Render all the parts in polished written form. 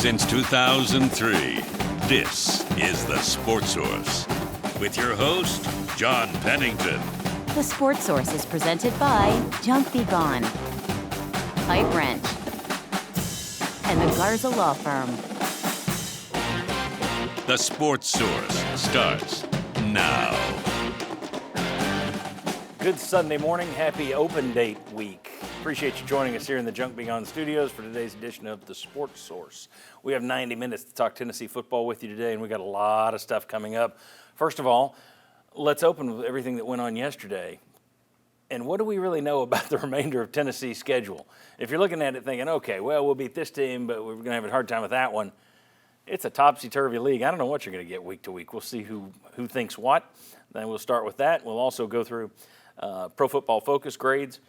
Since 2003, this is The Sports Source with your host, John Pennington. The Sports Source is presented by Junk Be Gone, Pipe Wrench, and the Garza Law Firm. The Sports Source starts now. Good Sunday morning. Happy Open Date Week. Appreciate you joining us here in the Junk Be Gone studios for today's edition of The Sports Source. We have 90 minutes to talk Tennessee football with you today, and we got a lot of stuff coming up. First of all, let's open with everything that went on yesterday. And what do we really know about the remainder of Tennessee's schedule? If you're looking at it thinking, okay, well, we'll beat this team, but we're going to have a hard time with that one. It's a topsy-turvy league. I don't know what you're going to get week to week. We'll see who thinks what. Then we'll start with that. We'll also go through Pro Football Focus grades.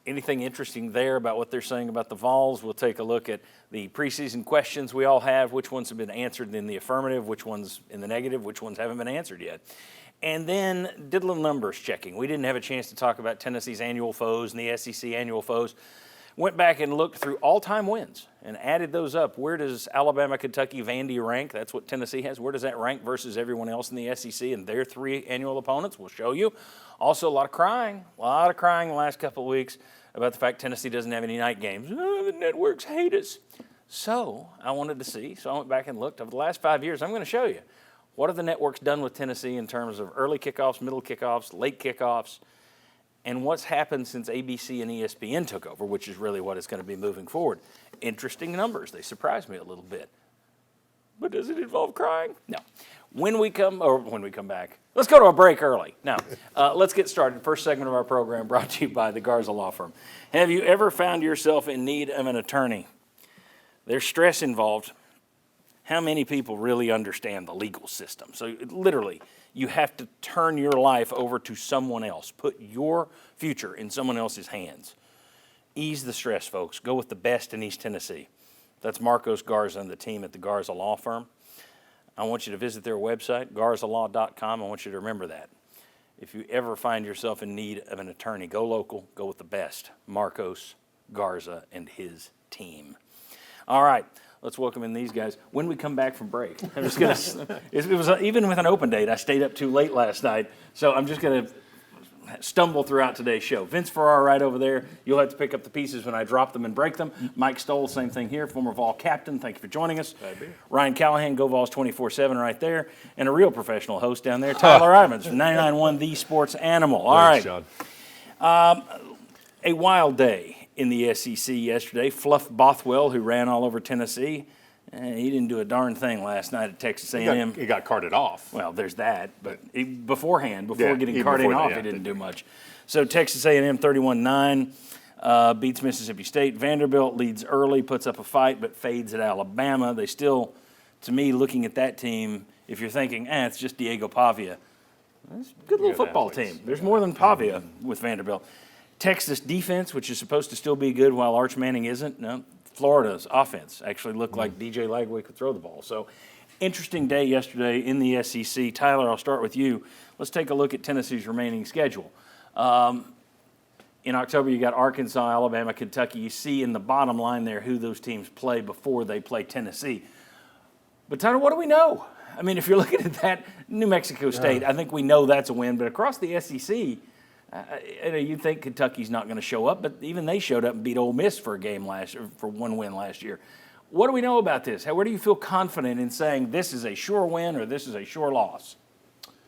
Anything interesting there about what they're saying about the Vols? We'll take a look at the preseason questions we all have, which ones have been answered in the affirmative, which ones in the negative, which ones haven't been answered yet. And then did a little numbers checking. We didn't have a chance to talk about Tennessee's annual foes and the SEC annual foes. Went back and looked through all-time wins and added those up. Where does Alabama, Kentucky, Vandy rank? That's what Tennessee has. Where does that rank versus everyone else in the SEC and their three annual opponents? We'll show you. Also, a lot of crying the last couple of weeks about the fact Tennessee doesn't have any night games. Oh, the networks hate us. So I wanted to see. So I went back and looked. Over the last 5 years, I'm going to show you. What have the networks done with Tennessee in terms of early kickoffs, middle kickoffs, late kickoffs, and what's happened since ABC and ESPN took over, which is really what it's going to be moving forward. Interesting numbers. They surprised me a little bit. But does it involve crying? No. When we come back, let's go to a break early. Now, let's get started. First segment of our program brought to you by the Garza Law Firm. Have you ever found yourself in need of an attorney? There's stress involved. How many people really understand the legal system? So literally, you have to turn your life over to someone else. Put your future in someone else's hands. Ease the stress, folks. Go with the best in East Tennessee. That's Marcos Garza and the team at the Garza Law Firm. I want you to visit their website, garzalaw.com. I want you to remember that. If you ever find yourself in need of an attorney, go local, go with the best. Marcos Garza and his team. All right. Let's welcome in these guys. When we come back from break, I'm just going to, it was even with an open date, I stayed up too late last night, so I'm just going to stumble throughout today's show. Vince Farrar right over there. You'll have to pick up the pieces when I drop them and break them. Mike Stoll, same thing here, former Vol captain. Thank you for joining us. Ryan Callahan, Go Vols 24/7 right there, and a real professional host down there, Tyler Ivins from 99.1 The Sports Animal. All right. John. A wild day in the SEC yesterday. Fluff Bothwell, who ran all over Tennessee, he didn't do a darn thing last night at Texas A&M. He got carted off. Well, there's that, but before getting even carted before off, that, he didn't do much. So Texas A&M 31-9 beats Mississippi State. Vanderbilt leads early, puts up a fight, but fades at Alabama. They still, to me, looking at that team, if you're thinking, it's just Diego Pavia, it's a good little football team. There's more than Pavia with Vanderbilt. Texas defense, which is supposed to still be good while Arch Manning isn't. No, Florida's offense actually looked like DJ Lagway could throw the ball. So, interesting day yesterday in the SEC. Tyler, I'll start with you. Let's take a look at Tennessee's remaining schedule. In October, you got Arkansas, Alabama, Kentucky. You see in the bottom line there who those teams play before they play Tennessee. But, Tyler, what do we know? I mean, if you're looking at that, New Mexico State, I think we know that's a win. But across the SEC, you'd think Kentucky's not going to show up, but even they showed up and beat Ole Miss for one win last year. What do we know about this? Where do you feel confident in saying this is a sure win or this is a sure loss?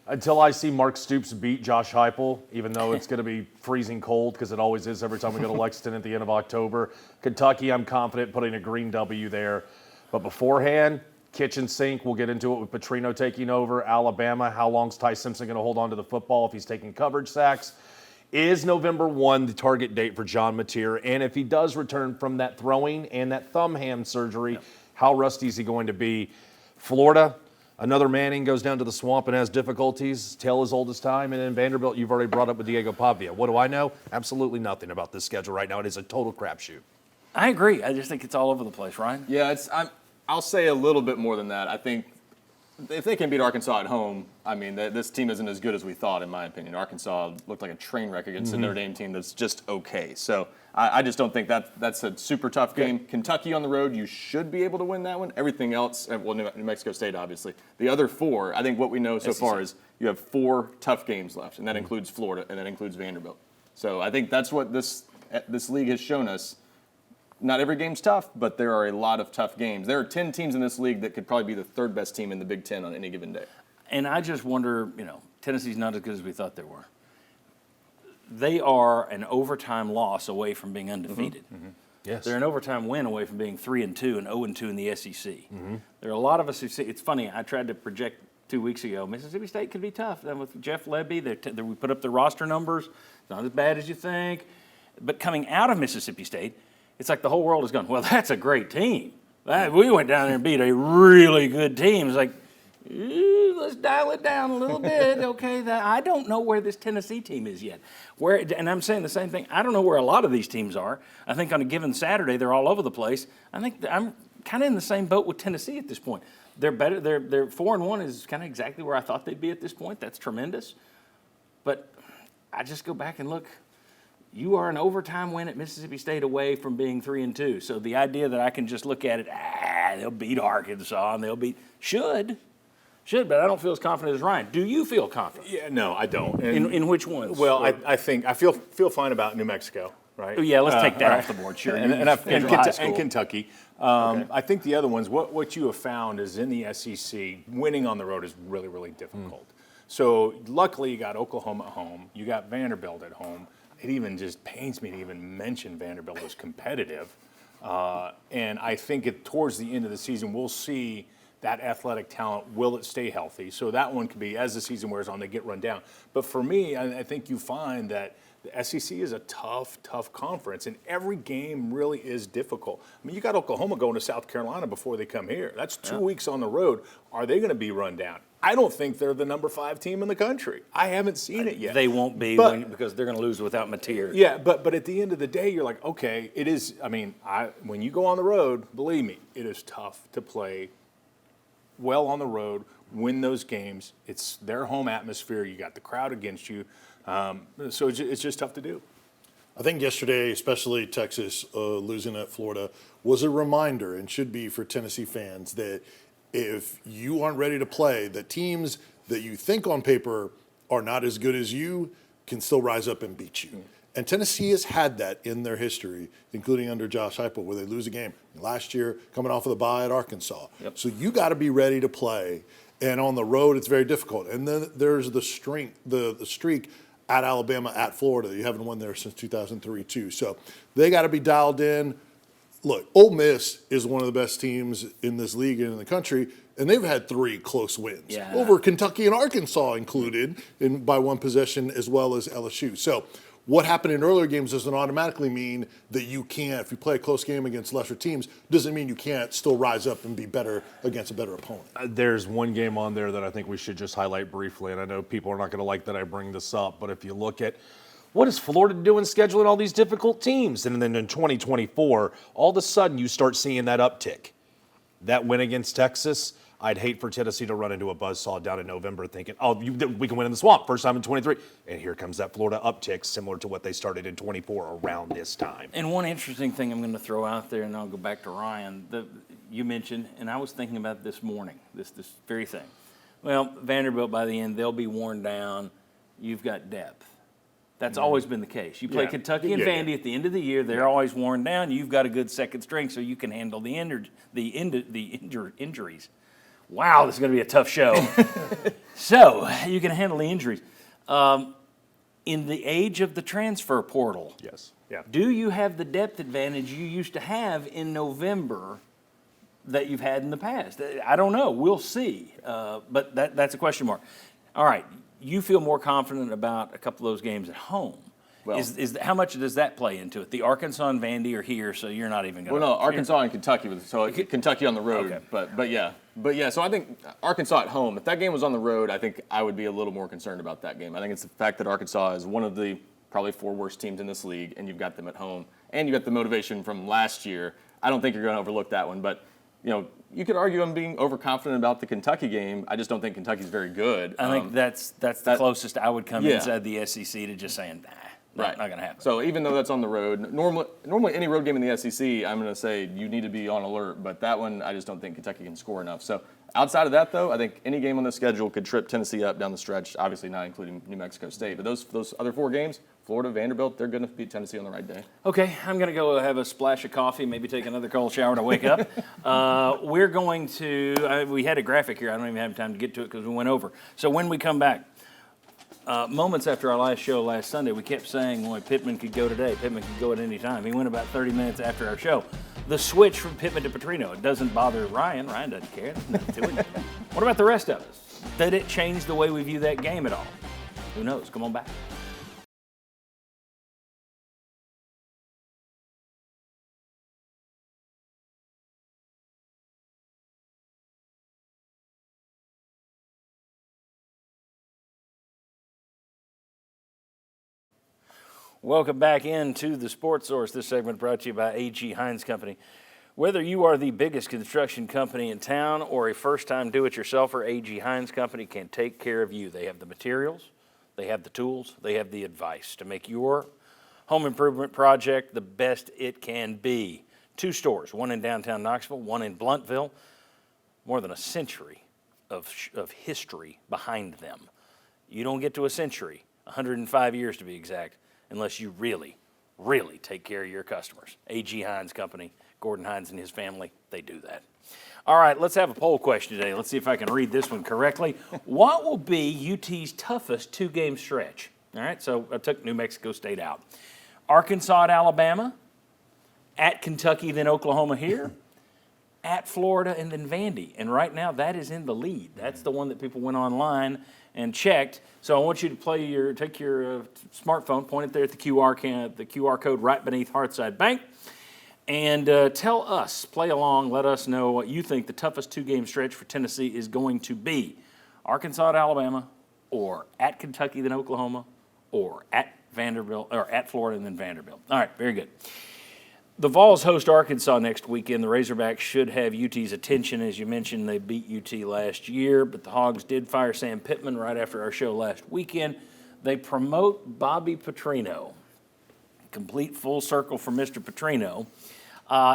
Until I see Mark Stoops beat Josh Heupel, even though it's going to be freezing cold because it always is every time we go to Lexington at the end of October. Kentucky, I'm confident putting a green W there. But beforehand, kitchen sink, we'll get into it with Petrino taking over. Alabama, how long's Ty Simpson going to hold on to the football if he's taking coverage sacks? Is November 1 the target date for John Mateer? And if he does return from that throwing and that thumb ham surgery, how rusty is he going to be? Florida, another Manning goes down to the swamp and has difficulties, tale as old as time. And then Vanderbilt, you've already brought up with Diego Pavia. What do I know? Absolutely nothing about this schedule right now. It is a total crapshoot. I agree. I just think it's all over the place, Ryan. Yeah, I'll say a little bit more than that. I think if they can beat Arkansas at home, I mean, this team isn't as good as we thought, in my opinion. Arkansas looked like a train wreck against the Notre Dame team that's just okay. So I just don't think that's a super tough game. Kentucky on the road, you should be able to win that one. Everything else, well, New Mexico State, obviously. The other 4, I think what we know so far is you have 4 tough games left, and that includes Florida, and that includes Vanderbilt. So I think that's what this league has shown us. Not every game's tough, but there are a lot of tough games. There are 10 teams in this league that could probably be the 3rd best team in the Big Ten on any given day. And I just wonder, Tennessee's not as good as we thought they were. They are an overtime loss away from being undefeated. Yes. They're an overtime win away from being 3-2 and 0-2 in the SEC. There are a lot of us who see. It's funny. I tried to project 2 weeks ago. Mississippi State could be tough. And with Jeff Lebby, we put up the roster numbers. It's not as bad as you think. But coming out of Mississippi State, it's like the whole world has gone, well, that's a great team. We went down there and beat a really good team. It's like, let's dial it down a little bit. Okay, I don't know where this Tennessee team is yet. And I'm saying the same thing. I don't know where a lot of these teams are. I think on a given Saturday, they're all over the place. I think I'm kind of in the same boat with Tennessee at this point. They're better. They're 4-1 is kind of exactly where I thought they'd be at this point. That's tremendous. But I just go back and look. You are an overtime win at Mississippi State away from being 3-2. So the idea that I can just look at it, they'll beat Arkansas and they'll beat should, but I don't feel as confident as Ryan. Do you feel confident? Yeah, no, I don't. In which ones? Well, I think I feel fine about New Mexico, right? Oh, yeah, let's take that off the board. Sure. And Kentucky. I think the other ones, what you have found is in the SEC, winning on the road is really, really difficult. So luckily you got Oklahoma at home. You got Vanderbilt at home. It even just pains me to even mention Vanderbilt as competitive. And I think towards the end of the season, we'll see that athletic talent. Will it stay healthy? So that one could be, as the season wears on, they get run down. But for me, I think you find that the SEC is a tough conference, and every game really is difficult. I mean, you got Oklahoma going to South Carolina before they come here. That's 2 weeks on the road. Are they going to be run down? I don't think they're the number 5 team in the country. I haven't seen it yet. They won't be because they're going to lose without Mateer. Yeah, but at the end of the day, you're like, okay, it is. I mean, when you go on the road, believe me, it is tough to play well on the road, win those games. It's their home atmosphere. You got the crowd against you. So it's just tough to do. I think yesterday, especially Texas losing at Florida, was a reminder, and should be for Tennessee fans, that if you aren't ready to play, the teams that you think on paper are not as good as you can still rise up and beat you. And Tennessee has had that in their history, including under Josh Heupel, where they lose a game. Last year, coming off of the bye at Arkansas. Yep. So you got to be ready to play. And on the road, it's very difficult. And then there's the streak at Alabama, at Florida. You haven't won there since 2003, too. So they got to be dialed in. Look, Ole Miss is one of the best teams in this league and in the country, and they've had 3 close wins over Kentucky and Arkansas included by 1 possession, as well as LSU. So what happened in earlier games doesn't automatically mean that you can't, if you play a close game against lesser teams, doesn't mean you can't still rise up and be better against a better opponent. There's one game on there that I think we should just highlight briefly, and I know people are not going to like that I bring this up, but if you look at what is Florida doing scheduling all these difficult teams? And then in 2024, all of a sudden you start seeing that uptick. That win against Texas, I'd hate for Tennessee to run into a buzzsaw down in November thinking, we can win in the swamp, first time in 23. And here comes that Florida uptick, similar to what they started in 24 around this time. And one interesting thing I'm going to throw out there, and I'll go back to Ryan, you mentioned, and I was thinking about this morning, this very thing. Well, Vanderbilt, by the end, they'll be worn down. You've got depth. That's always been the case. You play Kentucky and Vandy at the end of the year; they're always worn down. You've got a good second string, so you can handle the injuries. Wow, this is going to be a tough show. So you can handle the injuries. In the age of the transfer portal, do you have the depth advantage you used to have in November that you've had in the past? I don't know. We'll see. But that's a question mark. All right. You feel more confident about a couple of those games at home. Well, how much does that play into it? The Arkansas and Vandy are here, so you're not even going to. Well, no, Arkansas and Kentucky. So Kentucky on the road. Okay. But yeah. So I think Arkansas at home. If that game was on the road, I think I would be a little more concerned about that game. I think it's the fact that Arkansas is one of the probably 4 worst teams in this league, and you've got them at home, and you got the motivation from last year. I don't think you're going to overlook that one. But You could argue I'm being overconfident about the Kentucky game. I just don't think Kentucky's very good. I think that's the closest I would come inside the SEC to just saying, not going to happen. So even though that's on the road, normally any road game in the SEC, I'm going to say you need to be on alert. But that one, I just don't think Kentucky can score enough. So outside of that, though, I think any game on the schedule could trip Tennessee up down the stretch. Obviously not including New Mexico State. But those other 4 games, Florida, Vanderbilt, they're going to beat Tennessee on the right day. Okay, I'm going to go have a splash of coffee, maybe take another cold shower to wake up. We're going to, we had a graphic here. I don't even have time to get to it because we went over. So when we come back, moments after our last show last Sunday, we kept saying, well, Pittman could go today. Pittman could go at any time. He went about 30 minutes after our show. The switch from Pittman to Petrino, it doesn't bother Ryan. Ryan doesn't care. Nothing to it. What about the rest of us? Did it change the way we view that game at all? Who knows? Come on back. Welcome back into the Sports Source. This segment brought to you by A.G. Hines Company. Whether you are the biggest construction company in town or a first-time do-it-yourselfer, A.G. Hines Company can take care of you. They have the materials, they have the tools, they have the advice to make your home improvement project the best it can be. 2 stores, one in downtown Knoxville, one in Bluntville. More than a century of history behind them. You don't get to a century, 105 years to be exact, unless you really, really take care of your customers. A.G. Hines Company, Gordon Hines and his family, they do that. All right, let's have a poll question today. Let's see if I can read this one correctly. What will be UT's toughest 2-game stretch? All right, so I took New Mexico State out. Arkansas at Alabama, at Kentucky, then Oklahoma here, at Florida, and then Vandy. And right now, that is in the lead. That's the one that people went online and checked. So I want you to take your smartphone, point it there at the QR code right beneath Hearthside Bank, and tell us, play along, let us know what you think the toughest 2-game stretch for Tennessee is going to be. Arkansas at Alabama, or at Kentucky, then Oklahoma, or at Vanderbilt, or at Florida, and then Vanderbilt. All right, very good. The Vols host Arkansas next weekend. The Razorbacks should have UT's attention. As you mentioned, they beat UT last year, but the Hogs did fire Sam Pittman right after our show last weekend. They promote Bobby Petrino. Complete full circle for Mr. Petrino.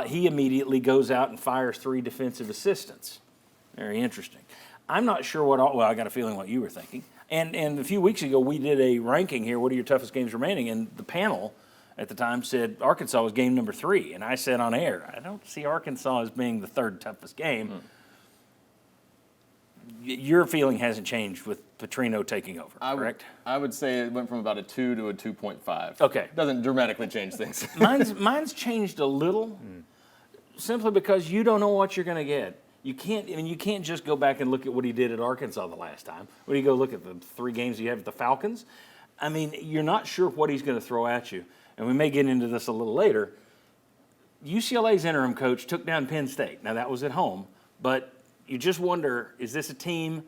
He immediately goes out and fires 3 defensive assistants. Very interesting. I'm not sure well, I got a feeling what you were thinking. And a few weeks ago, we did a ranking here, what are your toughest games remaining? And the panel at the time said Arkansas was game number 3. And I said on air, I don't see Arkansas as being the 3rd toughest game. Your feeling hasn't changed with Petrino taking over, correct? I would say it went from about a 2 to a 2.5. Okay. Doesn't dramatically change things. Mine's changed a little, simply because you don't know what you're going to get. You can't just go back and look at what he did at Arkansas the last time. When you go look at the 3 games you have at the Falcons, I mean, you're not sure what he's going to throw at you. And we may get into this a little later. UCLA's interim coach took down Penn State. Now, that was at home, but you just wonder, is this a team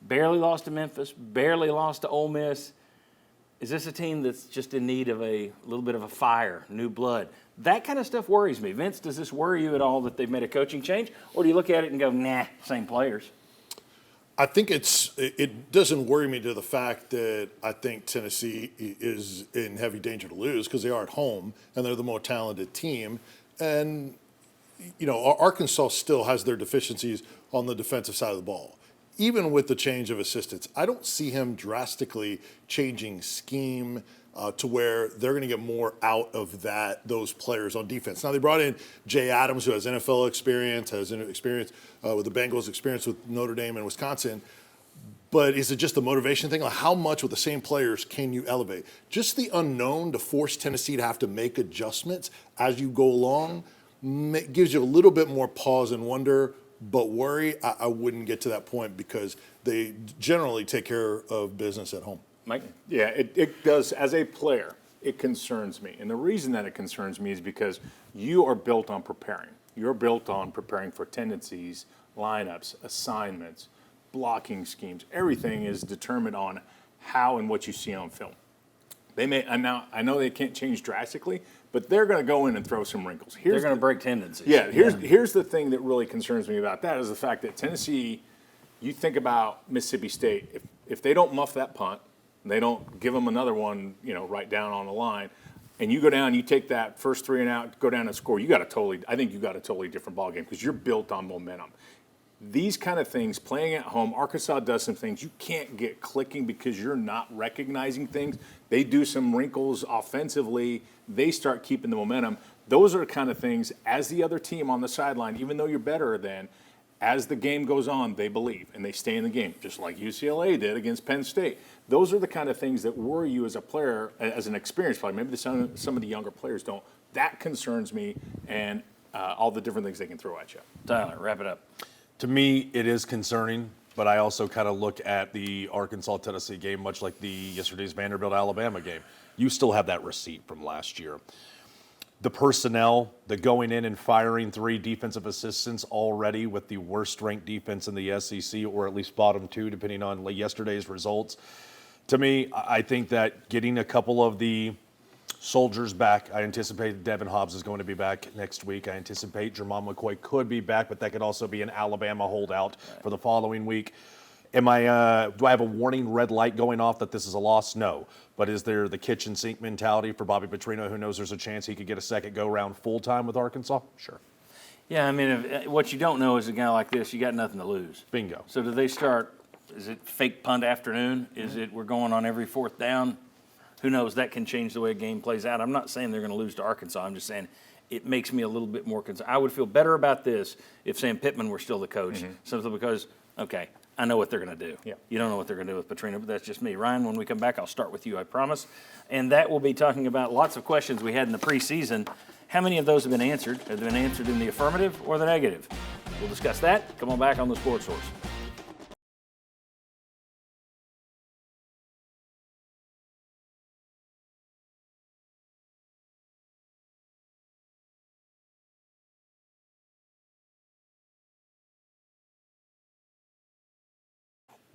barely lost to Memphis, barely lost to Ole Miss? Is this a team that's just in need of a little bit of a fire, new blood? That kind of stuff worries me. Vince, does this worry you at all that they've made a coaching change? Or do you look at it and go, nah, same players? I think it doesn't worry me to the fact that I think Tennessee is in heavy danger to lose because they are at home and they're the more talented team. And, you know, Arkansas still has their deficiencies on the defensive side of the ball. Even with the change of assistants, I don't see him drastically changing scheme to where they're going to get more out of those players on defense. Now, they brought in Jay Adams, who has NFL experience, has experience with the Bengals, experience with Notre Dame and Wisconsin. But is it just a motivation thing? Like, how much with the same players can you elevate? Just the unknown to force Tennessee to have to make adjustments as you go along gives you a little bit more pause and wonder. But worry, I wouldn't get to that point because they generally take care of business at home. Mike? Yeah, it does. As a player, it concerns me. And the reason that it concerns me is because you are built on preparing. You're built on preparing for tendencies, lineups, assignments, blocking schemes. Everything is determined on how and what you see on film. They may, and now I know they can't change drastically, but they're going to go in and throw some wrinkles. They're going to break tendencies. Yeah, here's the thing that really concerns me about that is the fact that Tennessee, you think about Mississippi State, if they don't muff that punt, they don't give them another one, right down on the line, and you go down, you take that first 3 and out, go down and score, I think you got a totally different ballgame because you're built on momentum. These kind of things, playing at home, Arkansas does some things you can't get clicking because you're not recognizing things. They do some wrinkles offensively. They start keeping the momentum. Those are the kind of things, as the other team on the sideline, even though you're better than, as the game goes on, they believe, and they stay in the game, just like UCLA did against Penn State. Those are the kind of things that worry you as a player, as an experienced player. Maybe some of the younger players don't. That concerns me, and all the different things they can throw at you. Tyler, wrap it up. To me, it is concerning, but I also kind of look at the Arkansas-Tennessee game, much like yesterday's Vanderbilt-Alabama game. You still have that receipt from last year. The personnel, the going in and firing 3 defensive assistants already with the worst-ranked defense in the SEC, or at least bottom 2, depending on yesterday's results. To me, I think that getting a couple of the soldiers back. I anticipate Devin Hobbs is going to be back next week. I anticipate Jermon McCoy could be back, but that could also be an Alabama holdout for the following week. Do I have a warning red light going off that this is a loss? No. But is there the kitchen sink mentality for Bobby Petrino, who knows there's a chance he could get a second go-round full-time with Arkansas? Sure. Yeah, I mean, what you don't know is a guy like this, you got nothing to lose. Bingo. So do they start, is it fake punt afternoon? Is it we're going on every 4th down? Who knows? That can change the way a game plays out. I'm not saying they're going to lose to Arkansas. I'm just saying it makes me a little bit more concerned. I would feel better about this if Sam Pittman were still the coach, simply because, okay, I know what they're going to do. Yeah. You don't know what they're going to do with Petrino, but that's just me. Ryan, when we come back, I'll start with you, I promise. And that will be talking about lots of questions we had in the preseason. How many of those have been answered? Have they been answered in the affirmative or the negative? We'll discuss that. Come on back on the Sports Source.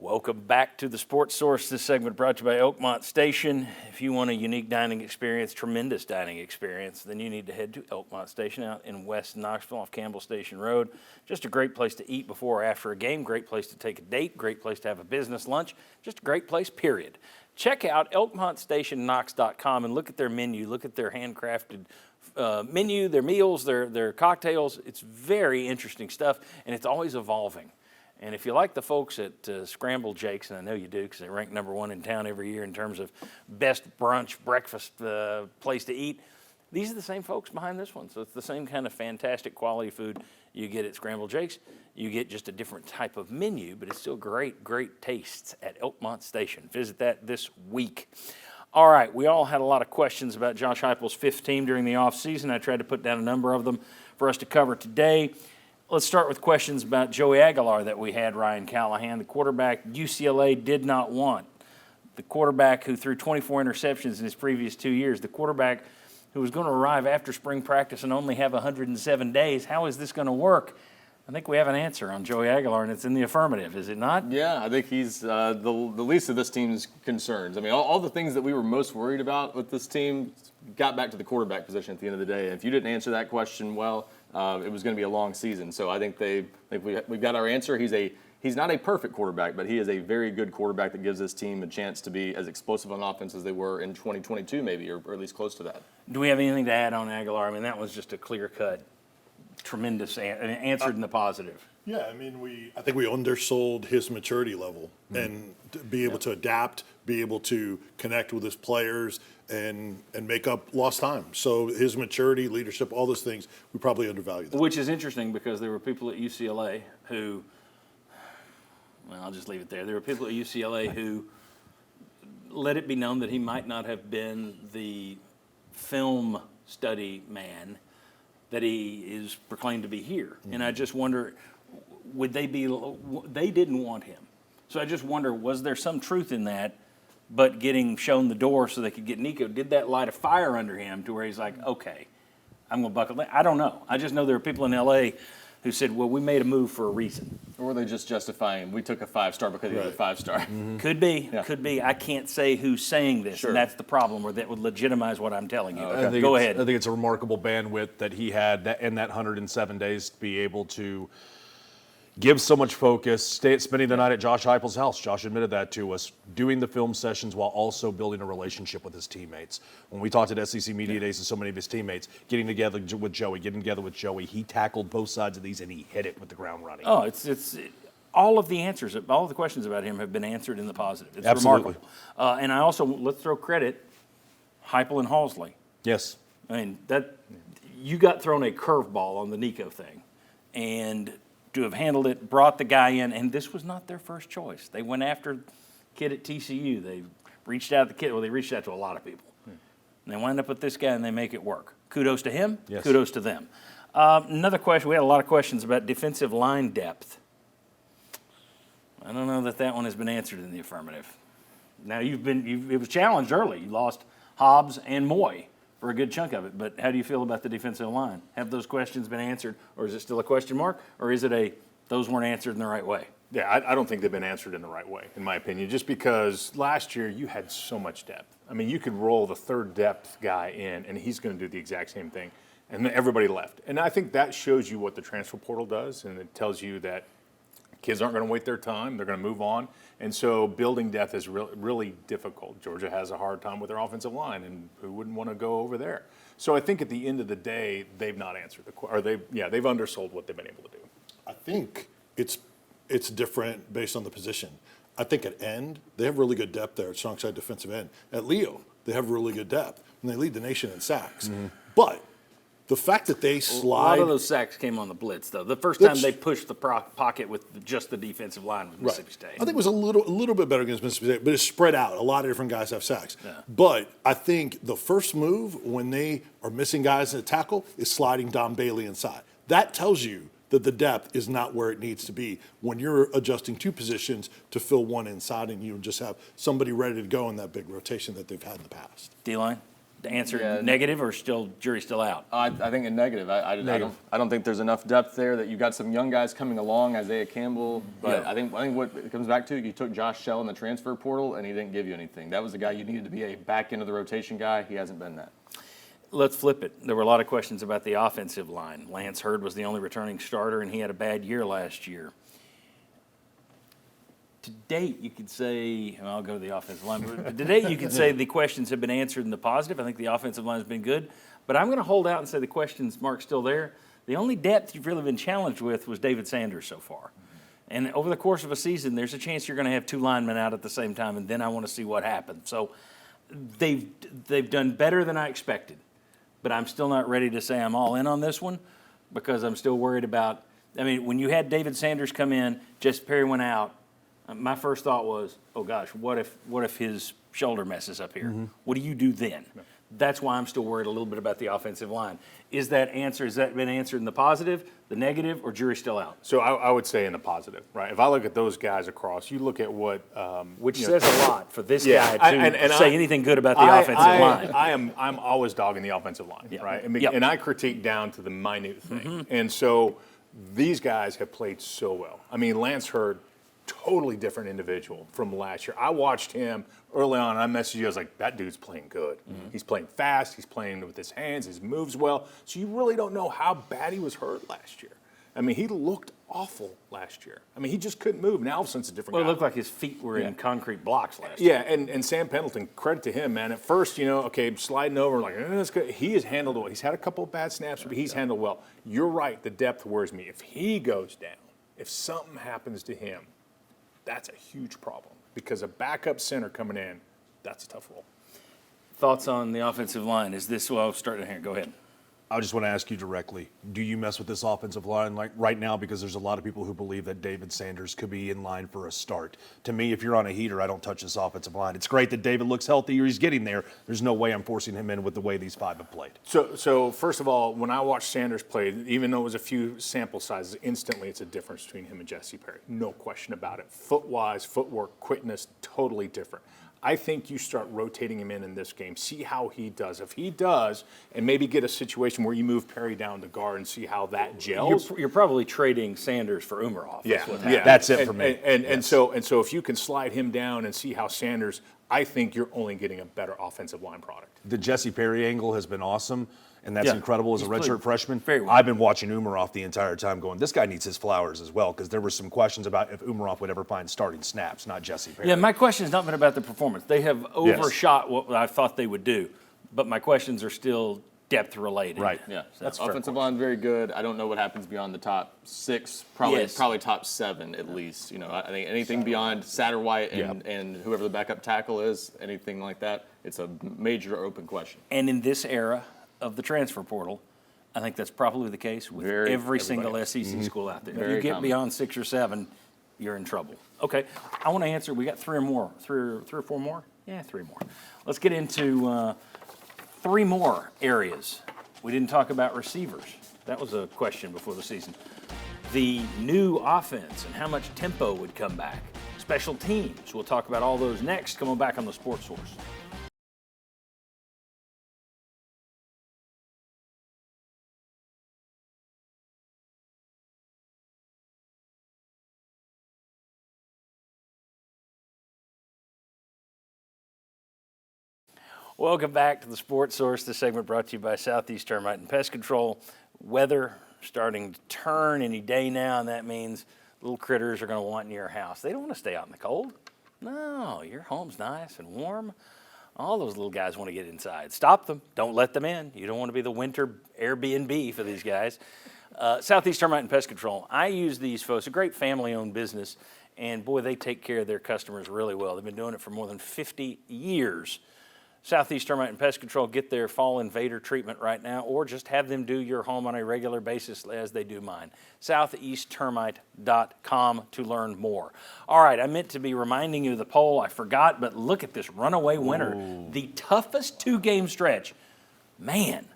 Welcome back to the Sports Source. This segment brought to you by Oakmont Station. If you want a unique dining experience, tremendous dining experience, then you need to head to Oakmont Station out in West Knoxville off Campbell Station Road. Just a great place to eat before or after a game, great place to take a date, great place to have a business lunch, just a great place, period. Check out OakmontStationKnox.com and look at their menu, look at their handcrafted menu, their meals, their cocktails. It's very interesting stuff, and it's always evolving. And if you like the folks at Scrambled Jake's, and I know you do because they rank #1 in town every year in terms of best brunch, breakfast place to eat, these are the same folks behind this one. So it's the same kind of fantastic quality food you get at Scrambled Jake's. You get just a different type of menu, but it's still great, great tastes at Oakmont Station. Visit that this week. All right, we all had a lot of questions about Josh Heupel's 5th team during the offseason. I tried to put down a number of them for us to cover today. Let's start with questions about Joey Aguilar that we had, Ryan Callahan, the quarterback UCLA did not want. The quarterback who threw 24 interceptions in his previous 2 years, the quarterback who was going to arrive after spring practice and only have 107 days. How is this going to work? I think we have an answer on Joey Aguilar, and it's in the affirmative, is it not? Yeah, I think he's the least of this team's concerns. I mean, all the things that we were most worried about with this team got back to the quarterback position at the end of the day. And if you didn't answer that question well, it was going to be a long season. So I think we've got our answer. He's not a perfect quarterback, but he is a very good quarterback that gives this team a chance to be as explosive on offense as they were in 2022 maybe, or at least close to that. Do we have anything to add on Aguilar? I mean, that was just a clear-cut, tremendous answered in the positive. Yeah, I mean, I think we undersold his maturity level and to be able to adapt, be able to connect with his players, and make up lost time. So his maturity, leadership, all those things, we probably undervalued that. Which is interesting because there were people at UCLA who, well, I'll just leave it there. There were people at UCLA who let it be known that he might not have been the film study man that he is proclaimed to be here. And I just wonder, they didn't want him. So I just wonder, was there some truth in that, but getting shown the door so they could get Nico, did that light a fire under him to where he's like, okay, I'm going to buckle down? I don't know. I just know there are people in L.A. who said, well, we made a move for a reason. Or were they just justifying, we took a 5-star because he was a 5-star? Could be, could be. I can't say who's saying this, and that's the problem, or that would legitimize what I'm telling you. Go ahead. I think it's a remarkable bandwidth that he had in that 107 days to be able to give so much focus, spending the night at Josh Heupel's house. Josh admitted that to us, doing the film sessions while also building a relationship with his teammates. When we talked at SEC Media Days to so many of his teammates, getting together with Joey, he tackled both sides of these and he hit it with the ground running. Oh, it's all of the answers, all of the questions about him have been answered in the positive. It's Absolutely. remarkable. And I also, let's throw credit, Heupel and Halsley. Yes. I mean, you got thrown a curveball on the Nico thing, and to have handled it, brought the guy in, and this was not their first choice. They went after the kid at TCU. They reached out to the kid. Well, they reached out to a lot of people. And they wind up with this guy, and they make it work. Kudos to him. Yes. Kudos to them. Another question. We had a lot of questions about defensive line depth. I don't know that one has been answered in the affirmative. Now, it was challenged early. You lost Hobbs and Moy for a good chunk of it. But how do you feel about the defensive line? Have those questions been answered, or is it still a question mark, or is it those weren't answered in the right way? Yeah, I don't think they've been answered in the right way, in my opinion, just because last year you had so much depth. I mean, you could roll the third depth guy in, and he's going to do the exact same thing, and then everybody left. And I think that shows you what the transfer portal does, and it tells you that kids aren't going to wait their time. They're going to move on. And so building depth is really difficult. Georgia has a hard time with their offensive line, and who wouldn't want to go over there? So I think at the end of the day, they've not answered they've undersold what they've been able to do. I think it's different based on the position. I think at end, they have really good depth there at strong side defensive end. At Leo, they have really good depth, and they lead the nation in sacks. But the fact that they slide. A lot of those sacks came on the blitz, though. The first time they pushed the pocket with just the defensive line with Mississippi State. I think it was a little bit better against Mississippi State, but it's spread out. A lot of different guys have sacks. Yeah. But I think the first move when they are missing guys in the tackle is sliding Don Bailey inside. That tells you that the depth is not where it needs to be when you're adjusting two positions to fill one inside and you just have somebody ready to go in that big rotation that they've had in the past. D-line? The answer negative or jury still out? I think a negative. I don't think there's enough depth there. That you've got some young guys coming along, Isaiah Campbell. But I think what it comes back to, you took Josh Shell in the transfer portal, and he didn't give you anything. That was the guy you needed to be a back end of the rotation guy. He hasn't been that. Let's flip it. There were a lot of questions about the offensive line. Lance Hurd was the only returning starter, and he had a bad year last year. To date, you could say, I'll go to the offensive line, but to date, you could say the questions have been answered in the positive. I think the offensive line has been good. But I'm going to hold out and say the questions mark's still there. The only depth you've really been challenged with was David Sanders so far. And over the course of a season, there's a chance you're going to have two linemen out at the same time, and then I want to see what happens. So they've done better than I expected. But I'm still not ready to say I'm all in on this one because I'm still worried about – I mean, when you had David Sanders come in, Jesse Perry went out, my first thought was, oh, gosh, what if his shoulder messes up here? Mm-hmm. What do you do then? Yeah. That's why I'm still worried a little bit about the offensive line. Has that been answered in the positive, the negative, or jury's still out? So I would say in the positive, right? If I look at those guys across, you look at what which says a lot for this guy to say anything good about the offensive line. I'm always dogging the offensive line, right? I mean, yep. And I critique down to the minute thing. Mm-hmm. And so these guys have played so well. I mean, Lance Hurd, totally different individual from last year. I watched him early on, and I messaged you. I was like, that dude's playing good. Mm-hmm. He's playing fast. He's playing with his hands. His moves well. So you really don't know how bad he was hurt last year. I mean, he looked awful last year. I mean, he just couldn't move. Now, all of a sudden, it's a different guy. Well, it looked like his feet were in concrete blocks last year. Yeah, and Sam Pendleton, credit to him, man. At first, sliding over, like, that's good. He has handled well. He's had a couple of bad snaps, but he's handled well. You're right. The depth worries me. If he goes down, if something happens to him, that's a huge problem because a backup center coming in, that's a tough role. Thoughts on the offensive line? I'll start here. Go ahead. I just want to ask you directly, do you mess with this offensive line like right now? Because there's a lot of people who believe that David Sanders could be in line for a start. To me, if you're on a heater, I don't touch this offensive line. It's great that David looks healthy or he's getting there. There's no way I'm forcing him in with the way these five have played. So first of all, when I watched Sanders play, even though it was a few sample sizes, instantly it's a difference between him and Jesse Perry. No question about it. Footwise, footwork, quickness, totally different. I think you start rotating him in this game, see how he does. If he does, and maybe get a situation where you move Perry down to guard and see how that gels. You're probably trading Sanders for Umarov. Yeah, That's it for me. And so if you can slide him down and see how Sanders, I think you're only getting a better offensive line product. The Jesse Perry angle has been awesome, and that's Yeah. incredible as a He's played redshirt freshman. very well. I've been watching Umarov the entire time going, this guy needs his flowers as well, because there were some questions about if Umarov would ever find starting snaps, not Jesse Perry. Yeah, my question has not been about the performance. They have overshot what I thought they would do, but my questions are still depth related. Right. Yeah, That's offensive line very good. I don't know what happens beyond the top 6, probably Yes. probably top 7 at least. You know, I think anything beyond Satterwhite and whoever the backup tackle is, anything like that, it's a major open question. And in this era of the transfer portal, I think that's probably the case with every single SEC school out there. If you Very get common. beyond 6 or 7, you're in trouble. Okay, I want to answer. We got three or four more? Yeah, 3 more. Let's get into 3 more areas. We didn't talk about receivers. That was a question before the season. The new offense and how much tempo would come back. Special teams. We'll talk about all those next. Coming back on the Sports Source. Welcome back to the Sports Source. This segment brought to you by Southeast Termite and Pest Control. Weather starting to turn any day now, and that means little critters are going to want in your house. They don't want to stay out in the cold. No, your home's nice and warm. All those little guys want to get inside. Stop them. Don't let them in. You don't want to be the winter Airbnb for these guys. Southeast Termite and Pest Control. I use these folks. A great family-owned business, and boy, they take care of their customers really well. They've been doing it for more than 50 years. Southeast Termite and Pest Control, get their fall invader treatment right now, or just have them do your home on a regular basis as they do mine. SoutheastTermite.com to learn more. All right, I meant to be reminding you of the poll. I forgot, but look at this runaway winner. Ooh. The toughest 2-game stretch. Man,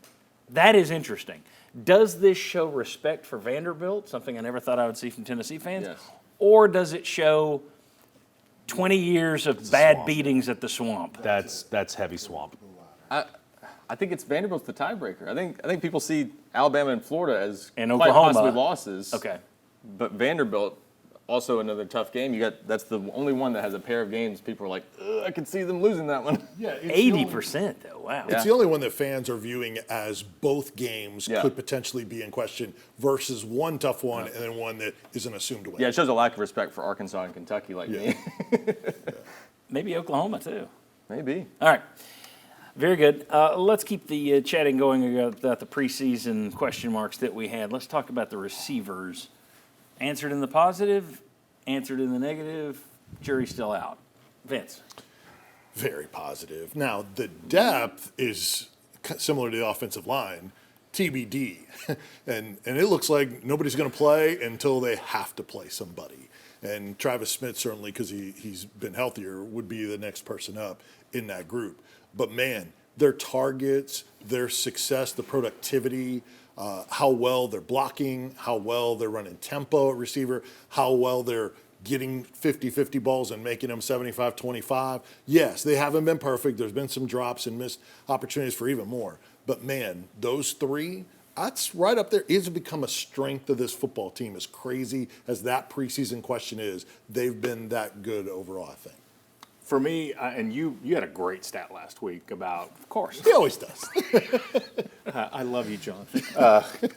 that is interesting. Does this show respect for Vanderbilt, something I never thought I would see from Tennessee fans? Yes. Or does it show 20 years of bad beatings at the Swamp? That's heavy swamp. I think it's Vanderbilt's the tiebreaker. I think people see Alabama and Florida as And quite Oklahoma. possibly losses. Okay. But Vanderbilt, also another tough game. That's the only one that has a pair of games. People are like, I can see them losing that one. Yeah, 80% though, wow. It's the only one that fans are viewing as both games Yeah. could potentially be in question versus one tough one and then one that isn't assumed to win. Yeah, it shows a lack of respect for Arkansas and Kentucky like me. Maybe Oklahoma too. Maybe. All right. Very good. Let's keep the chatting going about the preseason question marks that we had. Let's talk about the receivers. Answered in the positive, answered in the negative, jury's still out. Vince. Very positive. Now, the depth is similar to the offensive line, TBD. and it looks like nobody's going to play until they have to play somebody. And Travis Smith, certainly, because he's been healthier, would be the next person up in that group. But, man, their targets, their success, the productivity, how well they're blocking, how well they're running tempo at receiver, how well they're getting 50-50 balls and making them 75-25. Yes, they haven't been perfect. There's been some drops and missed opportunities for even more. But, man, those 3, that's right up there. It's become a strength of this football team, as crazy as that preseason question is. They've been that good overall, I think. For me, and you had a great stat last week about, Of course. He always does. I love you, John.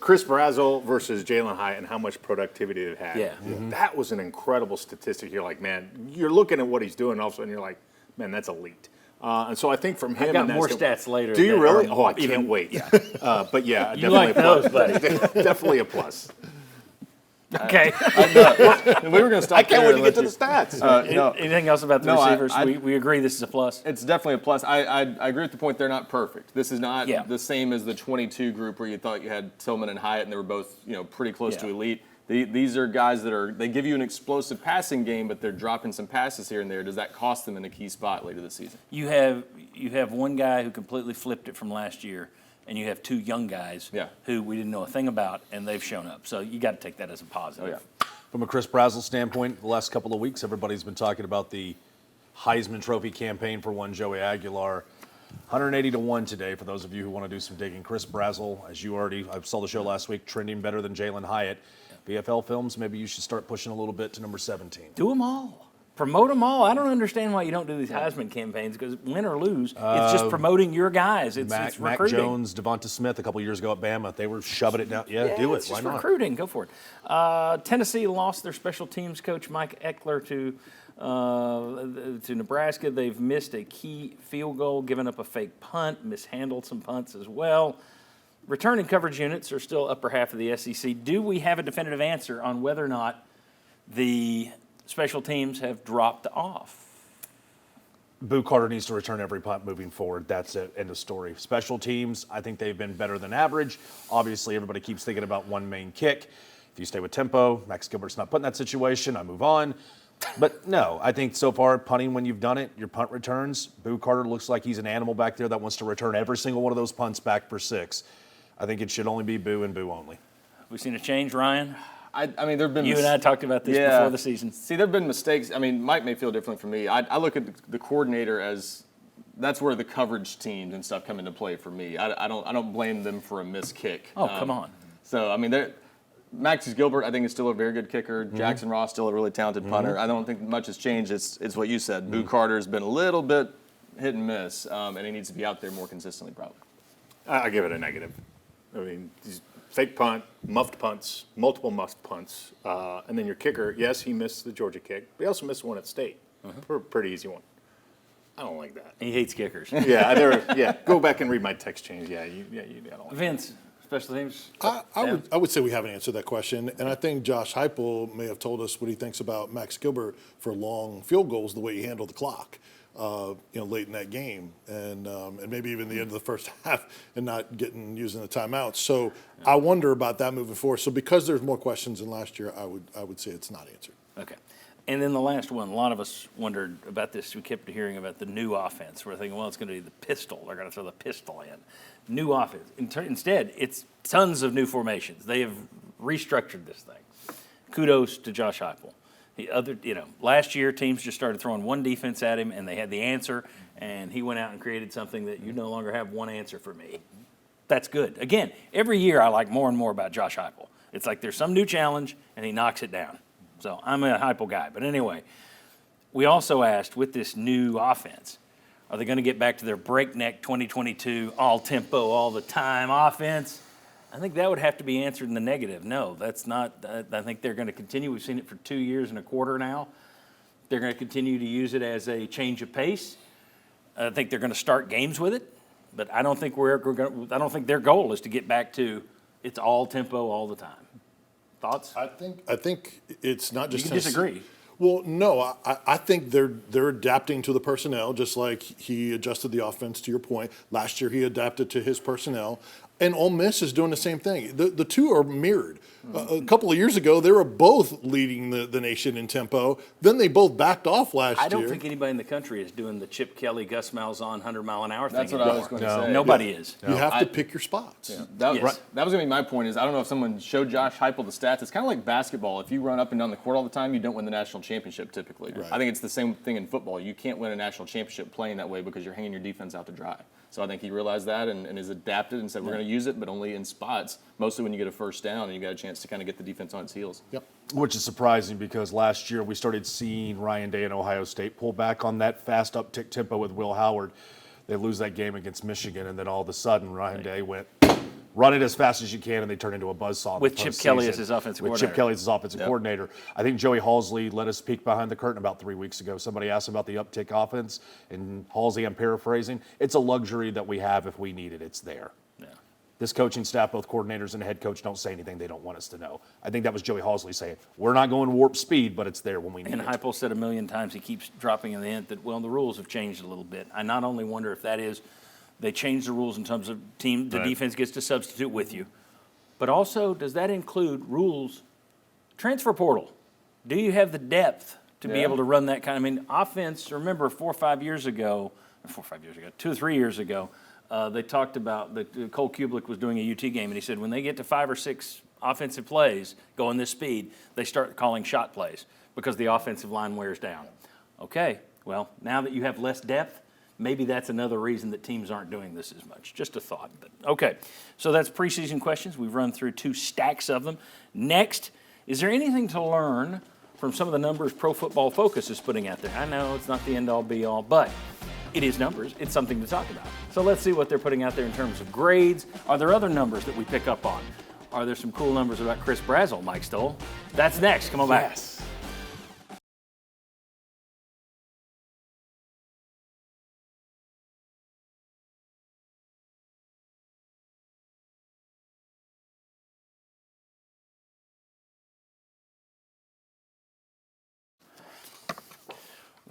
Chris Brazzell versus Jalen Hyatt and how much productivity they've had. Yeah. Mm-hmm. That was an incredible statistic. You're like, man, you're looking at what he's doing, and all of a sudden you're like, man, that's elite. And so I think from him, I got and more that's stats later. Do you that really? are Oh, I can't even- wait. Yeah. But yeah, You definitely like a plus. those, buddy. Definitely a plus. Okay. And we were going to stop I can't there wait to get to and the let stats. you- no, Anything else about the No, receivers? I- we agree this is a plus. It's definitely a plus. I agree with the point they're not perfect. This is not Yeah. the same as the 22 group where you thought you had Tillman and Hyatt and they were both pretty close to Yeah. elite. These are guys that they give you an explosive passing game, but they're dropping some passes here and there. Does that cost them in a key spot later this season? You have one guy who completely flipped it from last year, and you have 2 young guys who we didn't know a thing about, and they've shown up. So you got to take that as a positive. Oh, yeah. From a Chris Brazzell standpoint, the last couple of weeks, everybody's been talking about the Heisman Trophy campaign for one Joey Aguilar. 180-1 today for those of you who want to do some digging. Chris Brazzell, I saw the show last week, trending better than Jalen Hyatt. VFL Films, maybe you should start pushing a little bit to number 17. Do them all. Promote them all. I don't understand why you don't do these Heisman campaigns, because win or lose, it's just promoting your guys. It's Mac recruiting. Jones, Devonta Smith a couple years ago at Bama, they were shoving it down. Yeah, do it. It's Why just not? recruiting. Go for it. Tennessee lost their special teams coach, Mike Eckler, to Nebraska. They've missed a key field goal, given up a fake punt, mishandled some punts as well. Returning coverage units are still upper half of the SEC. Do we have a definitive answer on whether or not the special teams have dropped off? Boo Carter needs to return every punt moving forward. That's it. End of story. Special teams, I think they've been better than average. Obviously, everybody keeps thinking about one main kick. If you stay with tempo, Max Gilbert's not put in that situation, I move on. But no, I think so far, punting when you've done it, your punt returns, Boo Carter looks like he's an animal back there that wants to return every single one of those punts back for 6. I think it should only be Boo and Boo only. We've seen a change, Ryan. I mean, there have been. You and I talked about this before the season. See, there have been mistakes. I mean, Mike may feel differently from me. I look at the coordinator as that's where the coverage teams and stuff come into play for me. I don't blame them for a missed kick. Oh, come on. So I mean, Max Gilbert, I think, is still a very good kicker. Jackson Ross, still a really talented punter. I don't think much has changed. It's what you said. Boo Carter's been a little bit hit and miss, and he needs to be out there more consistently, probably. I give it a negative. I mean, these fake punt, muffed punts, multiple muffed punts, and then your kicker. Yes, he missed the Georgia kick, but he also missed one at State. Pretty easy one. I don't like that. He hates kickers. Go back and read my text change. I don't like Vince, special teams. I would say we haven't answered that question, and I think Josh Heupel may have told us what he thinks about Max Gilbert for long field goals, the way he handled the clock, late in that game, and maybe even the end of the first half, and not using the timeouts. So I wonder about that moving forward. So because there's more questions than last year, I would say it's not answered. Okay. And then the last one, a lot of us wondered about this. We kept hearing about the new offense. We're thinking, well, it's going to be the pistol. They're going to throw the pistol in. New offense. Instead, it's tons of new formations. They have restructured this thing. Kudos to Josh Heupel. Last year teams just started throwing one defense at him, and they had the answer, and he went out and created something that you no longer have one answer for me. That's good. Again, every year I like more and more about Josh Heupel. It's like there's some new challenge, and he knocks it down. So I'm a Heupel guy. But anyway, we also asked, with this new offense, are they going to get back to their breakneck 2022 all-tempo, all-the-time offense? I think that would have to be answered in the negative. No, that's not. I think they're going to continue. We've seen it for 2 years and a quarter now. They're going to continue to use it as a change of pace. I think they're going to start games with it, but I don't think I don't think their goal is to get back to it's all tempo all the time. Thoughts? I think it's not just. You can disagree. Well, no, I think they're adapting to the personnel, just like he adjusted the offense, to your point. Last year he adapted to his personnel. And Ole Miss is doing the same thing. The two are mirrored. A couple of years ago, they were both leading the nation in tempo. Then they both backed off last year. I don't think anybody in the country is doing the Chip Kelly, Gus Malzahn 100-mile-an-hour thing. That's what I was going to say. Nobody is. You have to pick your spots. Yeah. That was going to be my point. Is I don't know if someone showed Josh Heupel the stats. It's kind of like basketball. If you run up and down the court all the time, you don't win the national championship typically. Right. I think it's the same thing in football. You can't win a national championship playing that way because you're hanging your defense out to dry. So I think he realized that and has adapted and said we're going to use it, but only in spots, mostly when you get a first down and you got a chance to kind of get the defense on its heels. Yep. Which is surprising because last year we started seeing Ryan Day and Ohio State pull back on that fast uptick tempo with Will Howard. They lose that game against Michigan, and then all of a sudden Ryan Day went, run it as fast as you can, and they turn into a buzzsaw. With Chip Kelly as his offensive coordinator. With Chip Kelly as his offensive coordinator. I think Joey Halsley let us peek behind the curtain about 3 weeks ago. Somebody asked about the uptick offense, and Halsley, I'm paraphrasing, it's a luxury that we have if we need it. It's there. Yeah. This coaching staff, both coordinators and the head coach, don't say anything they don't want us to know. I think that was Joey Halsley saying, we're not going warp speed, but it's there when we need it. And Heupel said a million times, he keeps dropping in the hint that, the rules have changed a little bit. I not only wonder if that is they changed the rules in terms of the defense gets to substitute with you, but also, does that include rules? Transfer portal. Do you have the depth to be able to run that kind of, offense? Remember 2 or 3 years ago, they talked about that Cole Kubelik was doing a UT game, and he said when they get to 5 or 6 offensive plays going this speed, they start calling shot plays because the offensive line wears down. Okay, Well, now that you have less depth, maybe that's another reason that teams aren't doing this as much. Just a thought. But okay, so that's preseason questions. We've run through 2 stacks of them. Next, is there anything to learn from some of the numbers Pro Football Focus is putting out there? I know it's not the end-all, be-all, but it is numbers. It's something to talk about. So let's see what they're putting out there in terms of grades. Are there other numbers that we pick up on? Are there some cool numbers about Chris Brazzell, Mike Stoll? That's next. Come on back. Yes.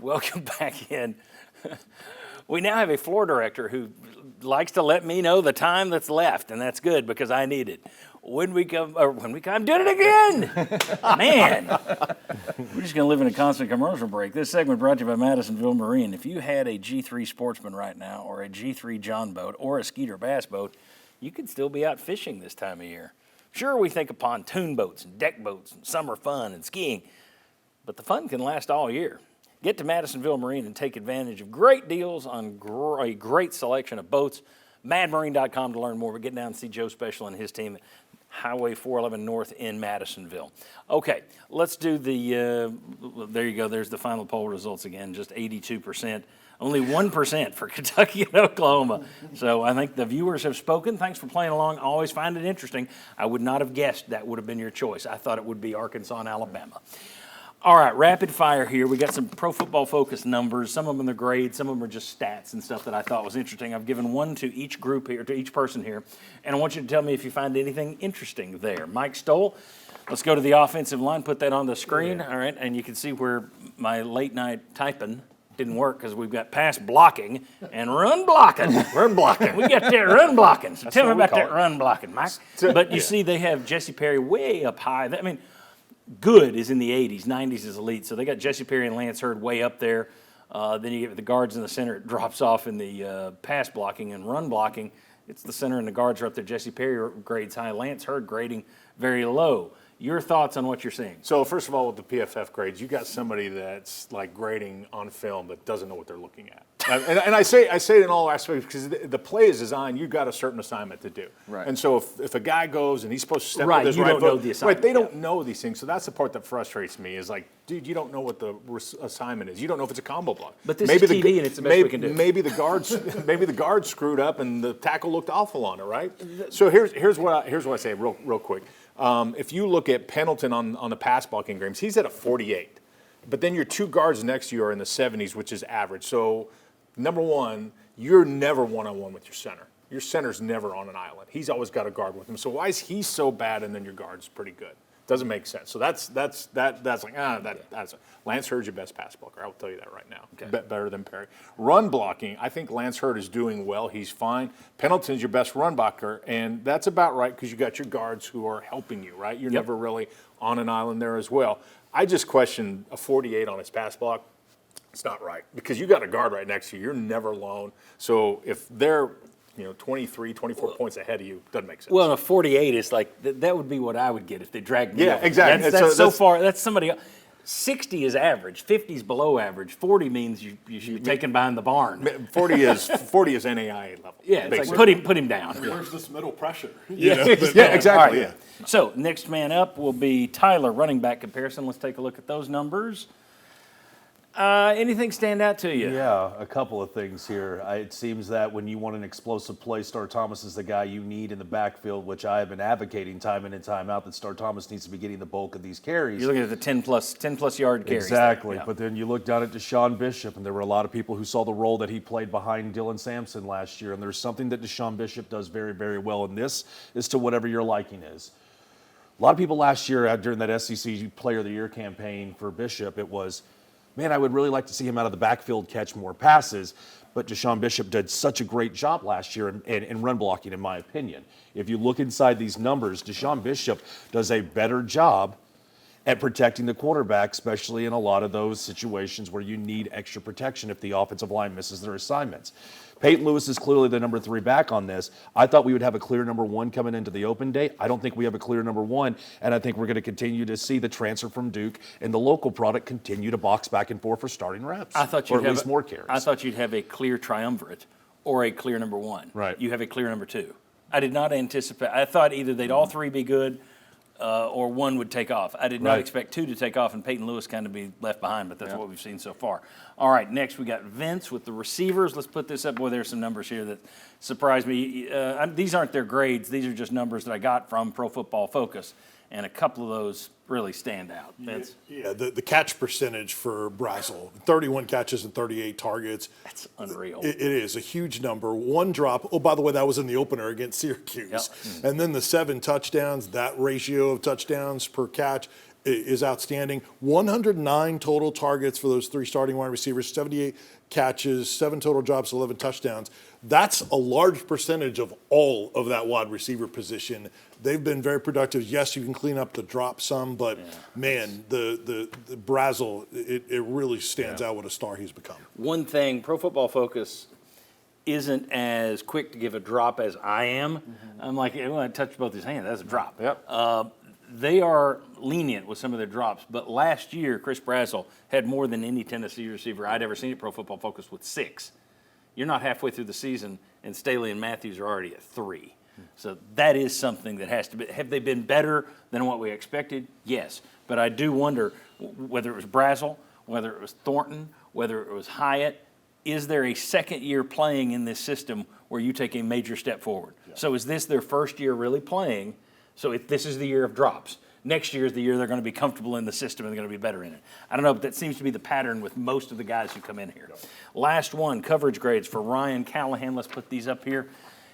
Welcome back in. We now have a floor director who likes to let me know the time that's left, and that's good because I need it. When we come, I'm doing it again. Man, we're just going to live in a constant commercial break. This segment brought to you by Madisonville Marine. If you had a G3 Sportsman right now, or a G3 John boat, or a Skeeter Bass boat, you could still be out fishing this time of year. Sure, we think of pontoon boats and deck boats and summer fun and skiing, but the fun can last all year. Get to Madisonville Marine and take advantage of great deals on a great selection of boats. MadMarine.com to learn more. But get down and see Joe Special and his team at Highway 411 North in Madisonville. Okay, let's do the, there you go. There's the final poll results again, just 82%. Only 1% for Kentucky and Oklahoma. So I think the viewers have spoken. Thanks for playing along. I always find it interesting. I would not have guessed that would have been your choice. I thought it would be Arkansas and Alabama. All right, rapid fire here. We got some Pro Football Focus numbers. Some of them are grades, some of them are just stats and stuff that I thought was interesting. I've given one to each group here, to each person here, and I want you to tell me if you find anything interesting there. Mike Stoll, let's go to the offensive line, put that on the screen, all right, and you can see where my late night typing didn't work because we've got pass blocking and run blocking. Run blocking. We got that run blocking. So tell me about that run blocking, Mike. But you see they have Jesse Perry way up high. I mean, good is in the 80s, 90s is elite. So they got Jesse Perry and Lance Hurd way up there. Then you get the guards in the center. It drops off in the pass blocking and run blocking. It's the center and the guards are up there. Jesse Perry grades high. Lance Hurd grading very low. Your thoughts on what you're seeing? So first of all, with the PFF grades, you got somebody that's like grading on film that doesn't know what they're looking at. and I say it in all aspects because the play is designed. You've got a certain assignment to do. Right. And so if a guy goes and he's supposed to step Right, with his you right don't know foot, the assignment, right? They don't yeah. know these things. So that's the part that frustrates me. Is like, dude, you don't know what the assignment is. You don't know if it's a combo block. But this is TV and it's the best we can do. Maybe the guards screwed up and the tackle looked awful on it, right? So here's what I say real quick. If you look at Pendleton on the pass blocking games, he's at a 48. But then your 2 guards next to you are in the 70s, which is average. So, number one, you're never one-on-one with your center. Your center's never on an island. He's always got a guard with him. So why is he so bad and then your guard's pretty good? Doesn't make sense. So that's Lance Hurd's your best pass blocker. I will tell you that right now. Okay. Better than Perry. Run blocking, I think Lance Hurd is doing well. He's fine. Pendleton's your best run blocker, and that's about right because you got your guards who are helping you, right? You're never really on an island there as well. I just question a 48 on his pass block. It's not right because you got a guard right next to you. You're never alone. So if they're 23, 24 points ahead of you, doesn't make sense. Well, a 48 is like, that would be what I would get if they dragged me. Yeah, over. exactly. That's so far, that's somebody else. 60 is average, 50 is below average, 40 means you should be taken behind the barn. 40 is NAIA level. Yeah, it's like put him down. Where's this middle pressure? Yeah, exactly. All right. Yeah. So next man up will be Tyler, running back comparison. Let's take a look at those numbers. Anything stand out to you? Yeah, a couple of things here. It seems that when you want an explosive play, Star Thomas is the guy you need in the backfield, which I have been advocating time in and time out that Star Thomas needs to be getting the bulk of these carries. You're looking at the 10 plus yard carries. Exactly, Yeah. but then you look down at Deshaun Bishop, and there were a lot of people who saw the role that he played behind Dylan Sampson last year, and there's something that Deshaun Bishop does very, very well, and this is to whatever your liking is. A lot of people last year during that SEC Player of the Year campaign for Bishop, it was, man, I would really like to see him out of the backfield catch more passes, but Deshaun Bishop did such a great job last year in run blocking, in my opinion. If you look inside these numbers, Deshaun Bishop does a better job at protecting the quarterback, especially in a lot of those situations where you need extra protection if the offensive line misses their assignments. Peyton Lewis is clearly the number 3 back on this. I thought we would have a clear number 1 coming into the open day. I don't think we have a clear number 1, and I think we're going to continue to see the transfer from Duke and the local product continue to box back and forth for starting reps. I thought you'd or at least more carries. I thought you'd have a clear triumvirate or a clear number 1. Right. You have a clear number 2. I did not anticipate. I thought either they'd all 3 be good or 1 would take off. I did not expect 2 to take off and Peyton Lewis kind of be left behind, but that's what we've seen so far. All right, next we got Vince with the receivers. Let's put this up. Boy, there's some numbers here that surprised me. These aren't their grades. These are just numbers that I got from Pro Football Focus, and a couple of those really stand out. The catch percentage for Brazel, 31 catches and 38 targets. That's unreal. It is a huge number. 1 drop. Oh, by the way, that was in the opener against Syracuse. Yep. And then the 7 touchdowns, that ratio of touchdowns per catch is outstanding. 109 total targets for those 3 starting wide receivers, 78 catches, 7 total drops, 11 touchdowns. That's a large percentage of all of that wide receiver position. They've been very productive. Yes, you can clean up the drop some, but man, the Brazel, it really stands out what a star he's become. One thing, Pro Football Focus isn't as quick to give a drop as I am. I'm like, when I touch both his hands, that's a drop. Yep. They are lenient with some of their drops, but last year, Chris Brazel had more than any Tennessee receiver I'd ever seen at Pro Football Focus with 6. You're not halfway through the season, and Staley and Matthews are already at 3. So that is something that has to be. Have they been better than what we expected? Yes. But I do wonder whether it was Brazel, whether it was Thornton, whether it was Hyatt, is there a second year playing in this system where you take a major step forward? Yeah. So is this their first year really playing? So if this is the year of drops. Next year is the year they're going to be comfortable in the system and they're going to be better in it. I don't know, but that seems to be the pattern with most of the guys who come in here. Last one, coverage grades for Ryan Callahan. Let's put these up here.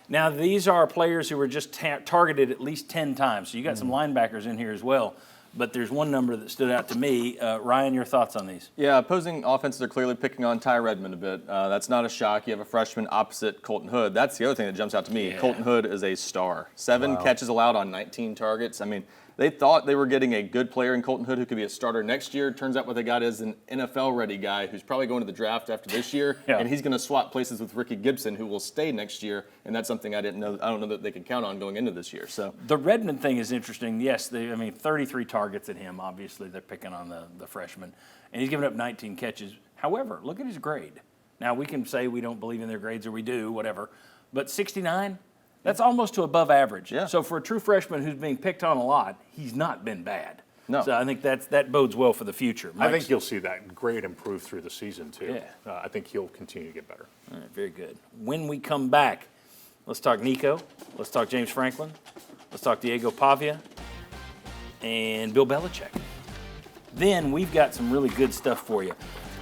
Now, these are players who were just targeted at least 10 times. So you got some linebackers in here as well. But there's one number that stood out to me. Ryan, your thoughts on these? Yeah, opposing offenses are clearly picking on Ty Redmond a bit. That's not a shock. You have a freshman opposite Colton Hood. That's the other thing that jumps out to me. Yeah. Colton Hood is a star. 7 catches allowed on 19 targets. I mean, they thought they were getting a good player in Colton Hood who could be a starter next year. Turns out what they got is an NFL-ready guy who's probably going to the draft after this year, and he's going to swap places with Ricky Gibson, who will stay next year, and that's something I don't know that they could count on going into this year. So the Redmond thing is interesting. Yes, 33 targets at him. Obviously, they're picking on the freshman, and he's given up 19 catches. However, look at his grade. Now, we can say we don't believe in their grades, or we do, whatever, but 69. That's almost to above average. Yeah. So for a true freshman who's being picked on a lot, he's not been bad. No. So I think that bodes well for the future. I think you'll see that grade improve through the season, too. Yeah. I think he'll continue to get better. All right, very good. When we come back, let's talk Nico. Let's talk James Franklin. Let's talk Diego Pavia and Bill Belichick. Then we've got some really good stuff for you.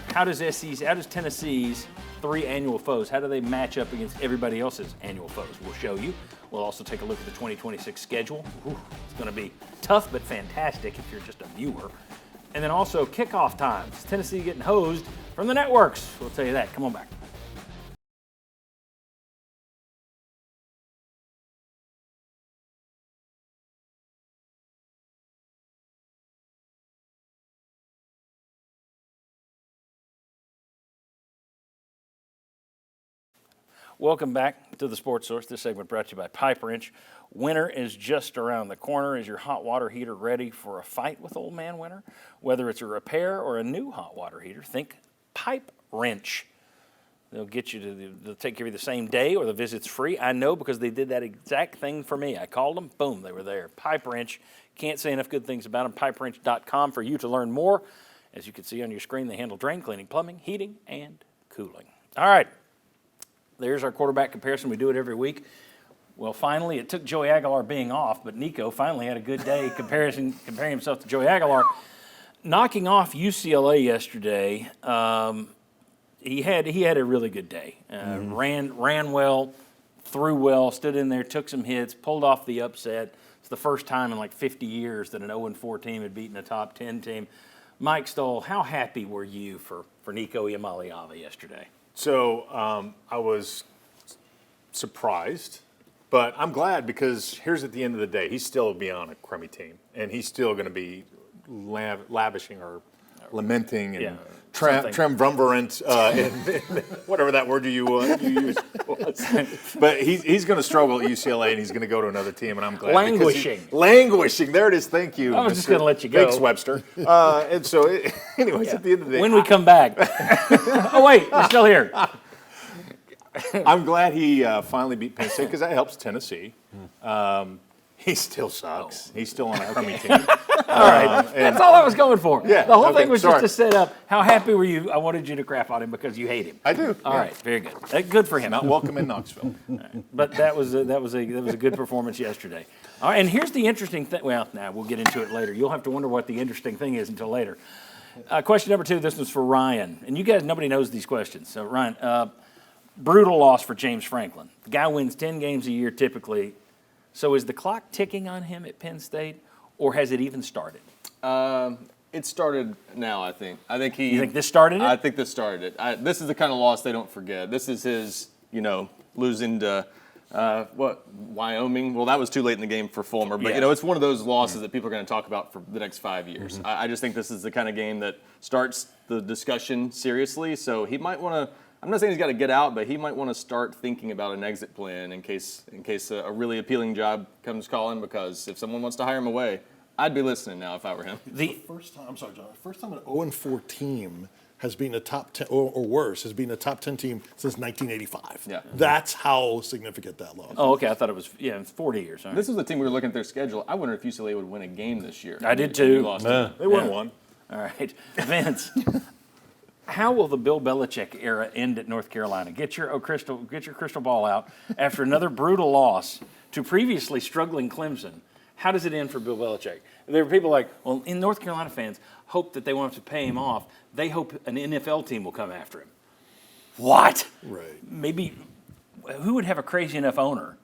How does Tennessee's 3 annual foes, how do they match up against everybody else's annual foes? We'll show you. We'll also take a look at the 2026 schedule. It's going to be tough but fantastic if you're just a viewer. And then also kickoff times. Tennessee getting hosed from the networks. We'll tell you that. Come on back. Welcome back to the Sports Source. This segment brought to you by Pipe Wrench. Winter is just around the corner. Is your hot water heater ready for a fight with old man winter? Whether it's a repair or a new hot water heater, think Pipe Wrench. They'll get you they'll take care of you the same day, or the visit's free. I know because they did that exact thing for me. I called them, boom, they were there. Pipe Wrench. Can't say enough good things about them. PipeWrench.com for you to learn more. As you can see on your screen, they handle drain cleaning, plumbing, heating, and cooling. All right. There's our quarterback comparison. We do it every week. Well, finally, it took Joey Aguilar being off, but Nico finally had a good day comparing himself to Joey Aguilar. Knocking off UCLA yesterday, he had a really good day. Ran well, threw well, stood in there, took some hits, pulled off the upset. It's the first time in like 50 years that an 0-4 team had beaten a top 10 team. Mike Stoll, how happy were you for Nico Iamaleava yesterday? So I was surprised, but I'm glad because here's at the end of the day, he's still beyond a crummy team, and he's still going to be lavishing or lamenting and Yeah, triumvirate, and whatever that word you use was. But he's going to struggle at UCLA, and he's going to go to another team, and I'm glad. Languishing. There it is. Thank you. I was just going to let you go. Thanks, Webster. And so, anyways, at the end of the day. When we come back. Oh, wait, we're still here. I'm glad he finally beat Penn State because that helps Tennessee. He still sucks. He's still on a crummy team. All right. That's all I was going for. Yeah, the whole okay, thing was sorry. just to set up how happy were you. I wanted you to crap on him because you hate him. I do. All right, very good. Good for him. Not welcome in Knoxville. But that was a good performance yesterday. All right, and here's the interesting thing. Well, we'll get into it later. You'll have to wonder what the interesting thing is until later. Question number 2. This was for Ryan, and you guys, nobody knows these questions. So Ryan, brutal loss for James Franklin. The guy wins 10 games a year typically. So is the clock ticking on him at Penn State, or has it even started? It started now, I think. You think this started it? I think this started it. This is the kind of loss they don't forget. This is his, losing to Wyoming. Well, that was too late in the game for Fulmer, but it's one of those losses that people are going to talk about for the next 5 years. I just think this is the kind of game that starts the discussion seriously. So he might want to. I'm not saying he's got to get out, but he might want to start thinking about an exit plan in case a really appealing job comes calling. Because if someone wants to hire him away, I'd be listening now if I were him. First time, I'm sorry, John. First time an 0-4 team has been a top 10 or worse has been a top 10 team since 1985. Yeah, that's how significant that loss. Oh, okay. I thought it was it's 40 years. All right. This is the team we were looking at their schedule. I wonder if UCLA would win a game this year. I did too. They won one. All right, Vince. How will the Bill Belichick era end at North Carolina? Get your crystal ball out after another brutal loss to previously struggling Clemson. How does it end for Bill Belichick? There are people like, well, in North Carolina fans hope that they won't have to pay him off. They hope an NFL team will come after him. What? Right. Maybe who would have a crazy enough owner?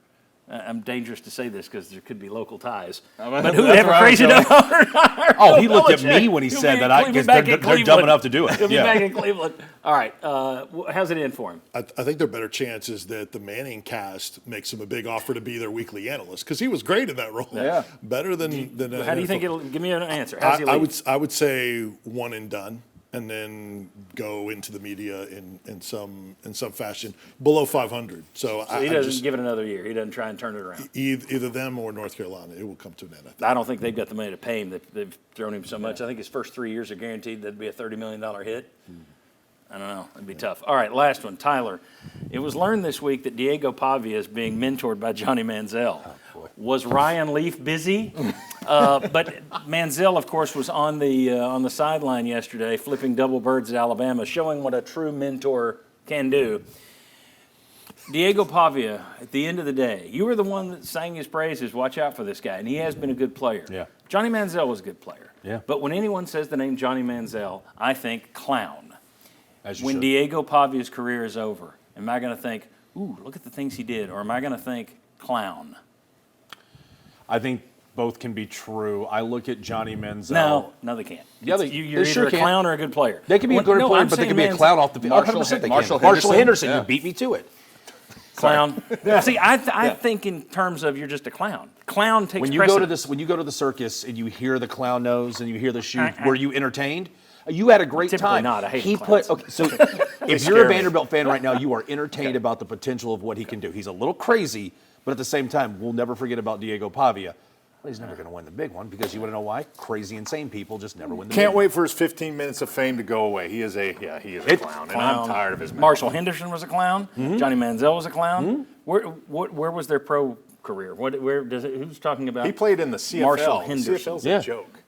I'm dangerous to say this because there could be local ties. But who would have a crazy enough owner? Oh, he looked at me when he said that because they're dumb enough to do it. He'll be back in Cleveland. All right. How's it end for him? I think there are better chances that the Manning cast makes him a big offer to be their weekly analyst because he was great in that role. Yeah. Better than How do you think it'll? Give me an answer. How's he leave? I would say one and done, and then go into the media in some fashion below 500. So he doesn't give it another year. He doesn't try and turn it around. Either them or North Carolina, it will come to an end. I don't think they've got the money to pay him. They've thrown him so much. I think his first 3 years are guaranteed. That'd be a $30 million hit. I don't know. It'd be tough. All right, last one. Tyler, it was learned this week that Diego Pavia is being mentored by Johnny Manziel. Was Ryan Leaf busy? But Manziel, of course, was on the sideline yesterday, flipping double birds at Alabama, showing what a true mentor can do. Diego Pavia, at the end of the day, you were the one that sang his praises. Watch out for this guy, and he has been a good player. Yeah. Johnny Manziel was a good player. Yeah. But when anyone says the name Johnny Manziel, I think clown. When should. Diego Pavia's career is over, am I going to think, ooh, look at the things he did, or am I going to think clown? I think both can be true. I look at Johnny Manziel. No, they can't. Yeah, You're they either sure a can. clown or a good player. They can be a good player, but they can be a clown off the field. Marshall Henderson, yeah. you beat me to it. Clown. See, I think in terms of you're just a clown. Clown takes When you go to the circus and you hear the clown nose and you hear the shoe, were you entertained? You had a great Typically time. not. I hate clowns. So if you're a Vanderbilt fan right now, you are entertained about the potential of what he can do. He's a little crazy, but at the same time, we'll never forget about Diego Pavia. But he's never going to win the big one because you want to know why? Crazy, insane people just never win the big one. Can't wait for his 15 minutes of fame to go away. He is a clown, and I'm tired of his mess. Marshall Henderson was a clown. Mm-hmm. Johnny Manziel was a clown. Mm-hmm. Where was their pro career? Who's talking about? He played in the CFL. Marshall Henderson. CFL's a joke.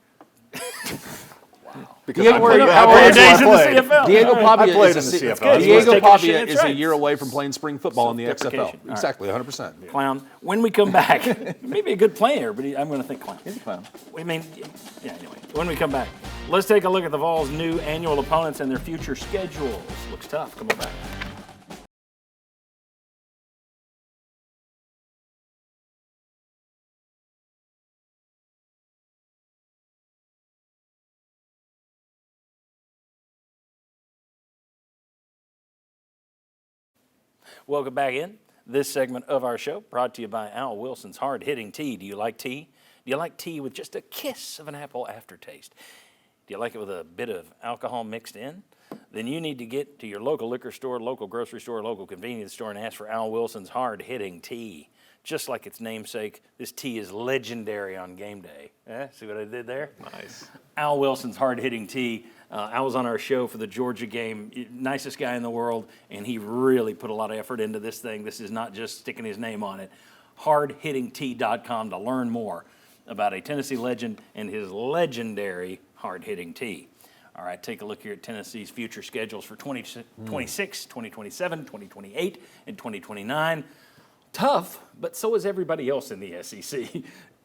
Because How were your days in the CFL? Diego Pavia played in the CFL. Diego Pavia is a year away from playing spring football in the XFL. Exactly, 100%. Clown. When we come back, maybe a good player, but I'm going to think clown. He's a clown. Anyway, when we come back, let's take a look at the Vols' new annual opponents and their future schedules. Looks tough. Coming back. Welcome back in. This segment of our show brought to you by Al Wilson's Hard Hitting Tea. Do you like tea? Do you like tea with just a kiss of an apple aftertaste? Do you like it with a bit of alcohol mixed in? Then you need to get to your local liquor store, local grocery store, local convenience store and ask for Al Wilson's hard-hitting tea. Just like its namesake, this tea is legendary on game day. See what I did there? Nice. Al Wilson's hard-hitting tea. Al was on our show for the Georgia game. Nicest guy in the world, and he really put a lot of effort into this thing. This is not just sticking his name on it. Hardhittingtea.com to learn more about a Tennessee legend and his legendary hard-hitting tea. All right, take a look here at Tennessee's future schedules for 2026, 2027, 2028, and 2029. Tough, but so is everybody else in the SEC.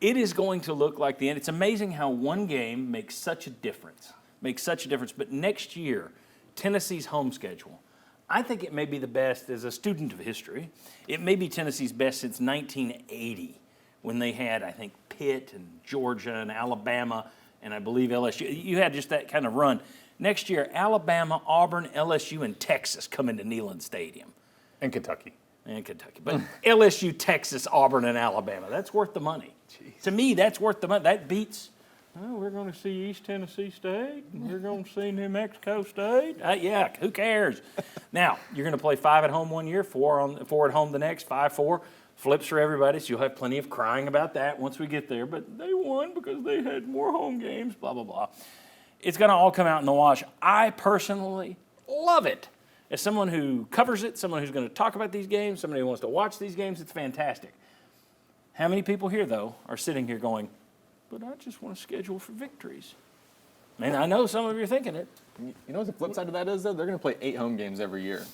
It is going to look like the end. It's amazing how one game makes such a difference. But next year, Tennessee's home schedule, I think it may be the best as a student of history. It may be Tennessee's best since 1980 when they had, I think, Pitt and Georgia and Alabama and I believe LSU. You had just that kind of run. Next year, Alabama, Auburn, LSU, and Texas come into Neyland Stadium. And Kentucky. But LSU, Texas, Auburn, and Alabama, that's worth the money. Jeez. To me, that's worth the money. That beats, we're going to see East Tennessee State, and we're going to see New Mexico State. Yeah, who cares? Now, you're going to play 5 at home one year, 4 at home the next, 5-4. Flips for everybody, so you'll have plenty of crying about that once we get there. But they won because they had more home games, blah, blah, blah. It's going to all come out in the wash. I personally love it. As someone who covers it, someone who's going to talk about these games, somebody who wants to watch these games, it's fantastic. How many people here, though, are sitting here going, but I just want to schedule for victories? Man, I know some of you are thinking it. You know what the flip side of that is, though? They're going to play 8 home games every year.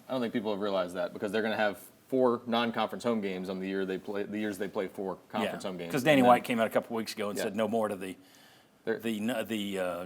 I don't think people have realized that because they're going to have 4 non-conference home games on the years they play 4 conference home games. Because Danny White came out a couple weeks ago and said no more to the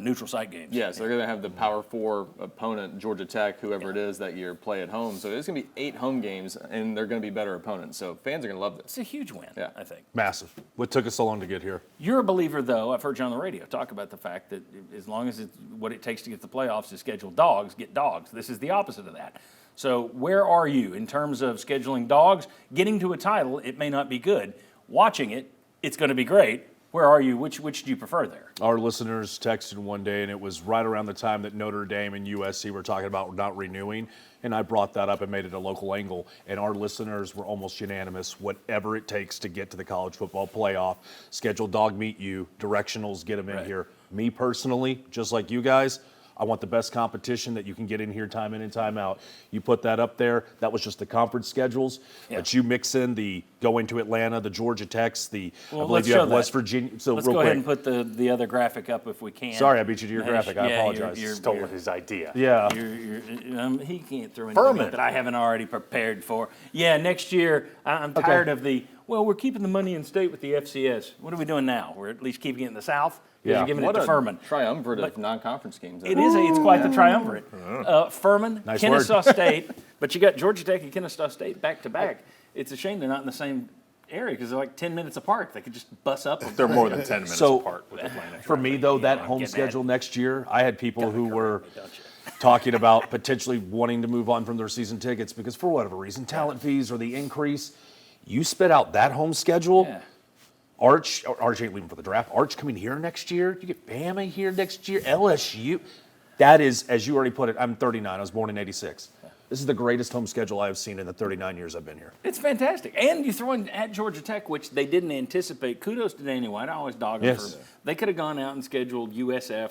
neutral site games. Yeah, so they're going to have the Power 4 opponent, Georgia Tech, whoever it is that year, play at home. So it's going to be 8 home games, and they're going to be better opponents. So fans are going to love this. It's a huge win, I think. Massive. What took us so long to get here? You're a believer, though. I've heard you on the radio talk about the fact that as long as what it takes to get the playoffs is schedule dogs, get dogs. This is the opposite of that. So where are you in terms of scheduling dogs? Getting to a title, it may not be good. Watching it, it's going to be great. Where are you? Which do you prefer there? Our listeners texted one day, and it was right around the time that Notre Dame and USC were talking about not renewing, and I brought that up and made it a local angle, and our listeners were almost unanimous. Whatever it takes to get to the college football playoff, schedule dog meet you, directionals, get them in here. Me personally, just like you guys, I want the best competition that you can get in here time in and time out. You put that up there. That was just the conference schedules. Yeah. But you mix in the going to Atlanta, the Georgia Techs, I believe you have West Virginia. So let's go ahead and put the other graphic up if we can. Sorry, I beat you to your graphic. I apologize. You stole his idea. Yeah. He can't throw anything that I haven't already prepared for. Yeah, next year, I'm tired of we're keeping the money in state with the FCS. What are we doing now? We're at least keeping it in the South? Yeah. You're giving it to Furman. Triumvirate of non-conference games. It's quite the triumvirate. Furman, nice Kennesaw State, but you got Georgia Tech and Kennesaw State back to back. It's a shame they're not in the same area because they're like 10 minutes apart. They could just bus up. They're more than 10 minutes apart with Atlanta. For me, though, that home schedule next year, I had people who were talking about potentially wanting to move on from their season tickets because for whatever reason, talent fees or the increase. You spit out that home schedule. Yeah. Arch ain't leaving for the draft. Arch coming here next year. You get Bama here next year. LSU. That is, as you already put it, I'm 39. I was born in 86. This is the greatest home schedule I have seen in the 39 years I've been here. It's fantastic. And you throw in at Georgia Tech, which they didn't anticipate. Kudos to Danny White. I always dog him for they could have gone out and scheduled USF,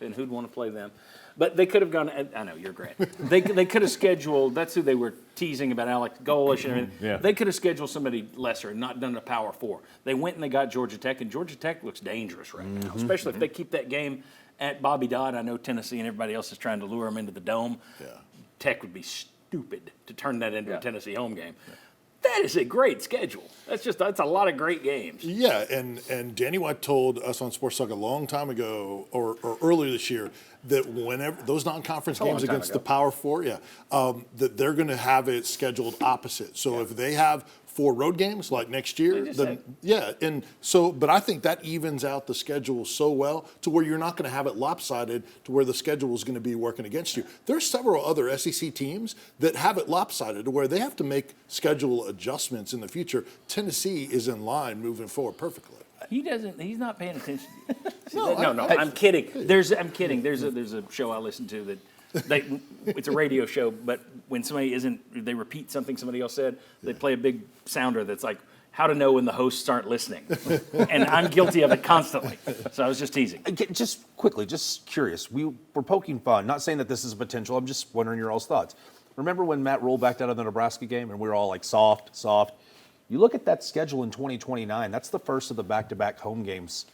and who'd want to play them? But they could have gone. I know you're great. They could have scheduled. That's who they were teasing about, Alex Golish. And they could have scheduled somebody lesser and not done a Power 4. They went and they got Georgia Tech, and Georgia Tech looks dangerous right now, especially if they keep that game at Bobby Dodd. I know Tennessee and everybody else is trying to lure them into the dome. Yeah. Tech would be stupid to turn that into a Tennessee home game. Yeah. That is a great schedule. That's a lot of great games. Yeah, and Danny White told us on Sports Talk a long time ago, or earlier this year, that whenever those non-conference games against the Power 4, that they're going to have it scheduled opposite. So if they have 4 road games like next year, then and so, but I think that evens out the schedule so well to where you're not going to have it lopsided to where the schedule is going to be working against you. There's several other SEC teams that have it lopsided to where they have to make schedule adjustments in the future. Tennessee is in line moving forward perfectly. He's not paying attention. No, I'm kidding. I'm kidding. There's a show I listen to that. It's a radio show, but when somebody they repeat something somebody else said, they play a big sounder that's like, how to know when the hosts aren't listening. And I'm guilty of it constantly. So I was just teasing. Just quickly, just curious. We're poking fun, not saying that this is a potential. I'm just wondering your all's thoughts. Remember when Matt Rule backed out of the Nebraska game and we were all like soft? You look at that schedule in 2029, that's the first of the back-to-back home games.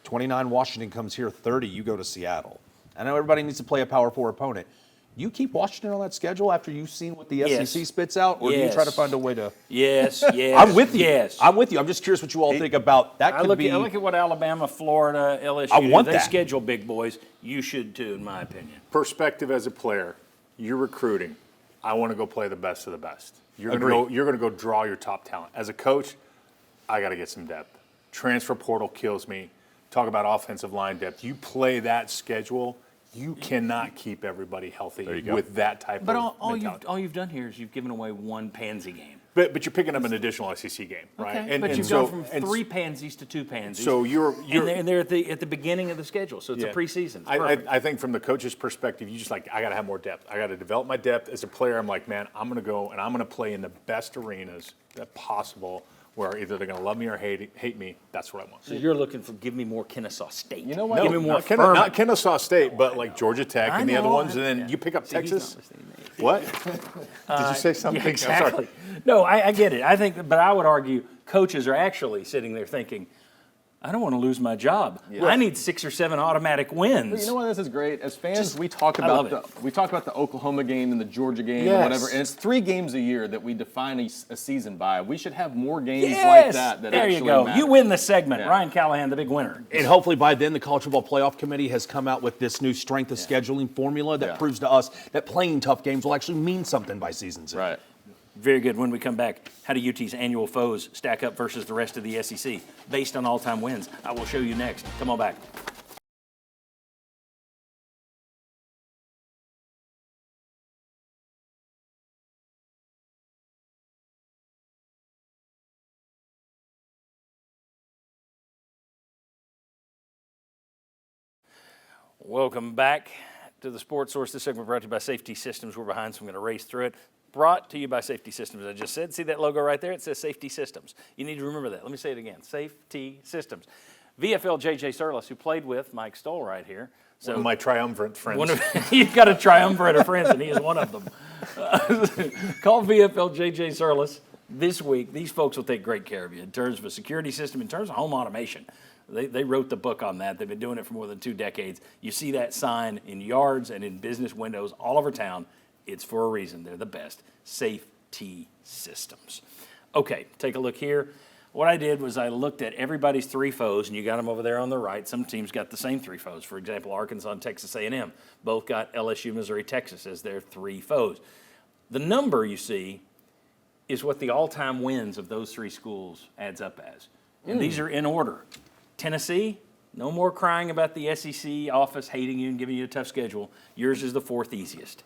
29, Washington comes here, 30, you go to Seattle. I know everybody needs to play a Power 4 opponent. You keep Washington on that schedule after you've seen what the SEC spits out, or do you try to find a way to? Yes. I'm with you. Yes. I'm with you. I'm just curious what you all think about that. I look at what Alabama, Florida, LSU. I want they that. schedule big boys. You should too, in my opinion. Perspective as a player, you're recruiting. I want to go play the best of the best. You're going to go draw your top talent. As a coach, I got to get some depth. Transfer portal kills me. Talk about offensive line depth. You play that schedule, you cannot keep everybody healthy with that type of mentality. all you've done here is you've given away one pansy game. But you're picking up an additional SEC game, right? Okay, but you've gone from 3 pansies to 2 pansies. So and they're at the beginning of the schedule, so it's a preseason. I think from the coach's perspective, you just I got to have more depth. I got to develop my depth as a player. I'm like, man, I'm going to go and I'm going to play in the best arenas that possible, where either they're going to love me or hate me. That's what I want. So you're looking for give me more Kennesaw State. You know what? Give me more not Kennesaw State, but like Georgia Tech and the other ones, and then you pick up Texas. What? Did you say something? Yeah, exactly. No, I get it. I think, but I would argue coaches are actually sitting there thinking, I don't want to lose my job. Yeah. I need 6 or 7 automatic wins. But you know what? This is great. As fans, we talk about the Oklahoma game and the Georgia game and whatever, and it's 3 games a year that we define a season by. We should have more games like that there actually you go. matter. You win the segment. Yeah. Ryan Callahan, the big winner. And hopefully by then the College Football Playoff Committee has come out with this new strength of scheduling formula that proves to us that playing tough games will actually mean something by season's end. Right. Very good. When we come back, how do UT's annual foes stack up versus the rest of the SEC based on all-time wins? I will show you next. Come on back. Welcome back to the Sports Source. This segment brought to you by Safety Systems. We're behind, so I'm going to race through it. Brought to you by Safety Systems, I just said. See that logo right there? It says Safety Systems. You need to remember that. Let me say it again. Safety Systems. VFL J.J. Surlis, who played with Mike Stoll right here. So one of my triumvirate friends. You've got a triumvirate of friends, and he is one of them. Call VFL J.J. Surlis this week. These folks will take great care of you in terms of a security system, in terms of home automation. They wrote the book on that. They've been doing it for more than 2 decades. You see that sign in yards and in business windows all over town. It's for a reason. They're the best. Safety Systems. Okay, take a look here. What I did was I looked at everybody's 3 foes, and you got them over there on the right. Some teams got the same 3 foes. For example, Arkansas and Texas A&M both got LSU, Missouri, Texas as their 3 foes. The number you see is what the all-time wins of those 3 schools adds up as. And these are in order. Tennessee, no more crying about the SEC office hating you and giving you a tough schedule. Yours is the 4th easiest.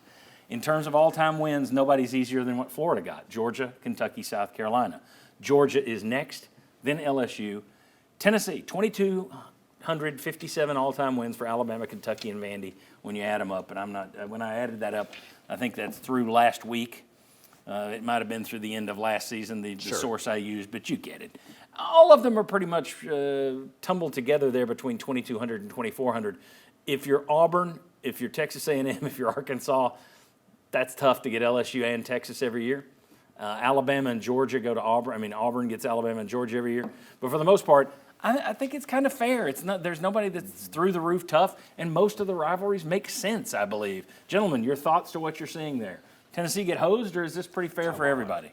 In terms of all-time wins, nobody's easier than what Florida got. Georgia, Kentucky, South Carolina. Georgia is next, then LSU. Tennessee, 2,257 all-time wins for Alabama, Kentucky, and Vandy when you add them up. And when I added that up, I think that's through last week. It might have been through the end of last season, the source I used, but you get it. All of them are pretty much tumbled together there between 2,200 and 2,400. If you're Auburn, if you're Texas A&M, if you're Arkansas, that's tough to get LSU and Texas every year. Alabama and Georgia go to Auburn. I mean, Auburn gets Alabama and Georgia every year. But for the most part, I think it's kind of fair. There's nobody that's through the roof tough, and most of the rivalries make sense, I believe. Gentlemen, your thoughts to what you're seeing there. Tennessee get hosed, or is this pretty fair for everybody?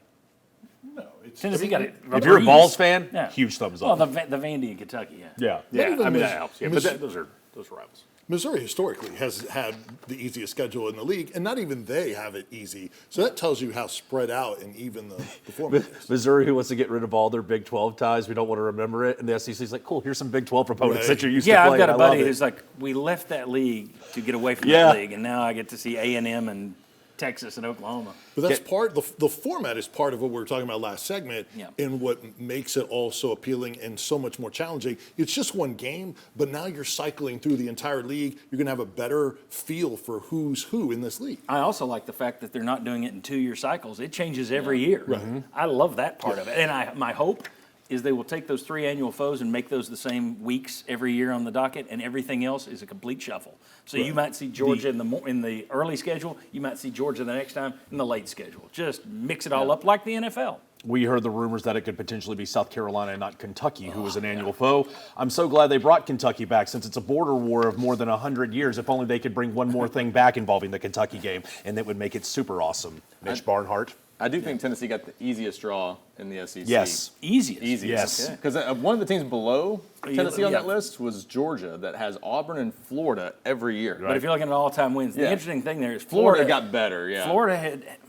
No, it's Tennessee got it. If you're a Vols fan, huge thumbs up. Well, the Vandy in Kentucky, Yeah, I mean, that helps. Yeah, but those are rivals. Missouri historically has had the easiest schedule in the league, and not even they have it easy. So that tells you how spread out and even the format is. Missouri, who wants to get rid of all their Big 12 ties, we don't want to remember it. And the SEC's like, cool, here's some Big 12 opponents that you're used to Yeah, playing. I've got a I love buddy it. who's like, we left that league to get away from that league, and now I get to see A&M and Texas and Oklahoma. But that's the format is part of what we were talking about last segment, Yeah. and what makes it all so appealing and so much more challenging. It's just one game, but now you're cycling through the entire league. You're going to have a better feel for who's who in this league. I also like the fact that they're not doing it in 2-year cycles. It changes every year. Right. I love that part of it. And my hope is they will take those 3 annual foes and make those the same weeks every year on the docket, and everything else is a complete shuffle. So you might see Georgia in the early schedule. You might see Georgia the next time in the late schedule. Just mix it all up like the NFL. We heard the rumors that it could potentially be South Carolina and not Kentucky, who was an annual foe. I'm so glad they brought Kentucky back, since it's a border war of more than 100 years. If only they could bring one more thing back involving the Kentucky game, and that would make it super awesome. Mitch Barnhart. I do think Tennessee got the easiest draw in the SEC. Yes. Easiest. Yes. Because one of the teams below Tennessee on Yeah. that list was Georgia, that has Auburn and Florida every year. But if you're looking at all-time wins, the Yeah. interesting thing there is Florida got better, yeah.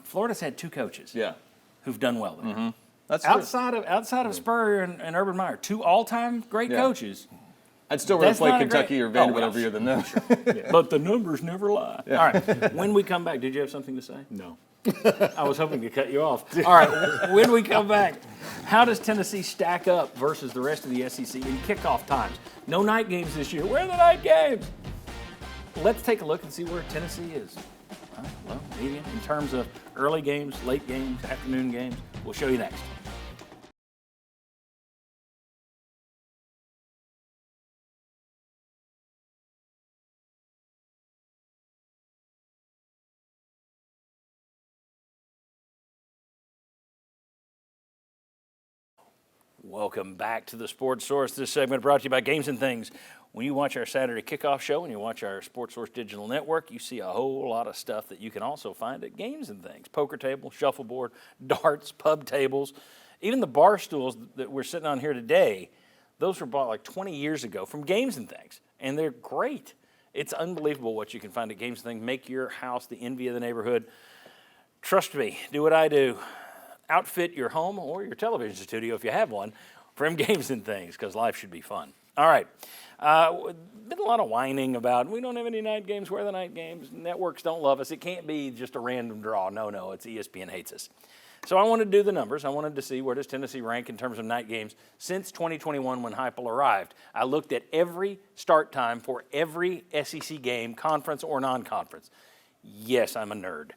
Florida's had 2 coaches Yeah. who've done well there. That's true. Outside of Spurrier and Urban Meyer, 2 all-time great Yeah. coaches. I'd still rather That's play not a Kentucky great- or Vanderbilt Oh, every year than them. But the numbers never lie. All right. When we come back, did you have something to say? No. I was hoping to cut you off. All right. When we come back, how does Tennessee stack up versus the rest of the SEC in kickoff times? No night games this year. Where are the night games? Let's take a look and see where Tennessee is. Well, medium in terms of early games, late games, afternoon games. We'll show you next. Welcome back to the Sports Source. This segment brought to you by Games and Things. When you watch our Saturday kickoff show and you watch our Sports Source digital network, you see a whole lot of stuff that you can also find at Games and Things. Poker table, shuffleboard, darts, pub tables, even the bar stools that we're sitting on here today, those were bought like 20 years ago from Games and Things, and they're great. It's unbelievable what you can find at Games and Things. Make your house the envy of the neighborhood. Trust me, do what I do. Outfit your home or your television studio, if you have one, from Games and Things, because life should be fun. All right. Been a lot of whining about we don't have any night games. Where are the night games? Networks don't love us. It can't be just a random draw. No, it's ESPN hates us. So I wanted to do the numbers. I wanted to see where does Tennessee rank in terms of night games since 2021 when Heupel arrived. I looked at every start time for every SEC game, conference or non-conference. Yes, I'm a nerd.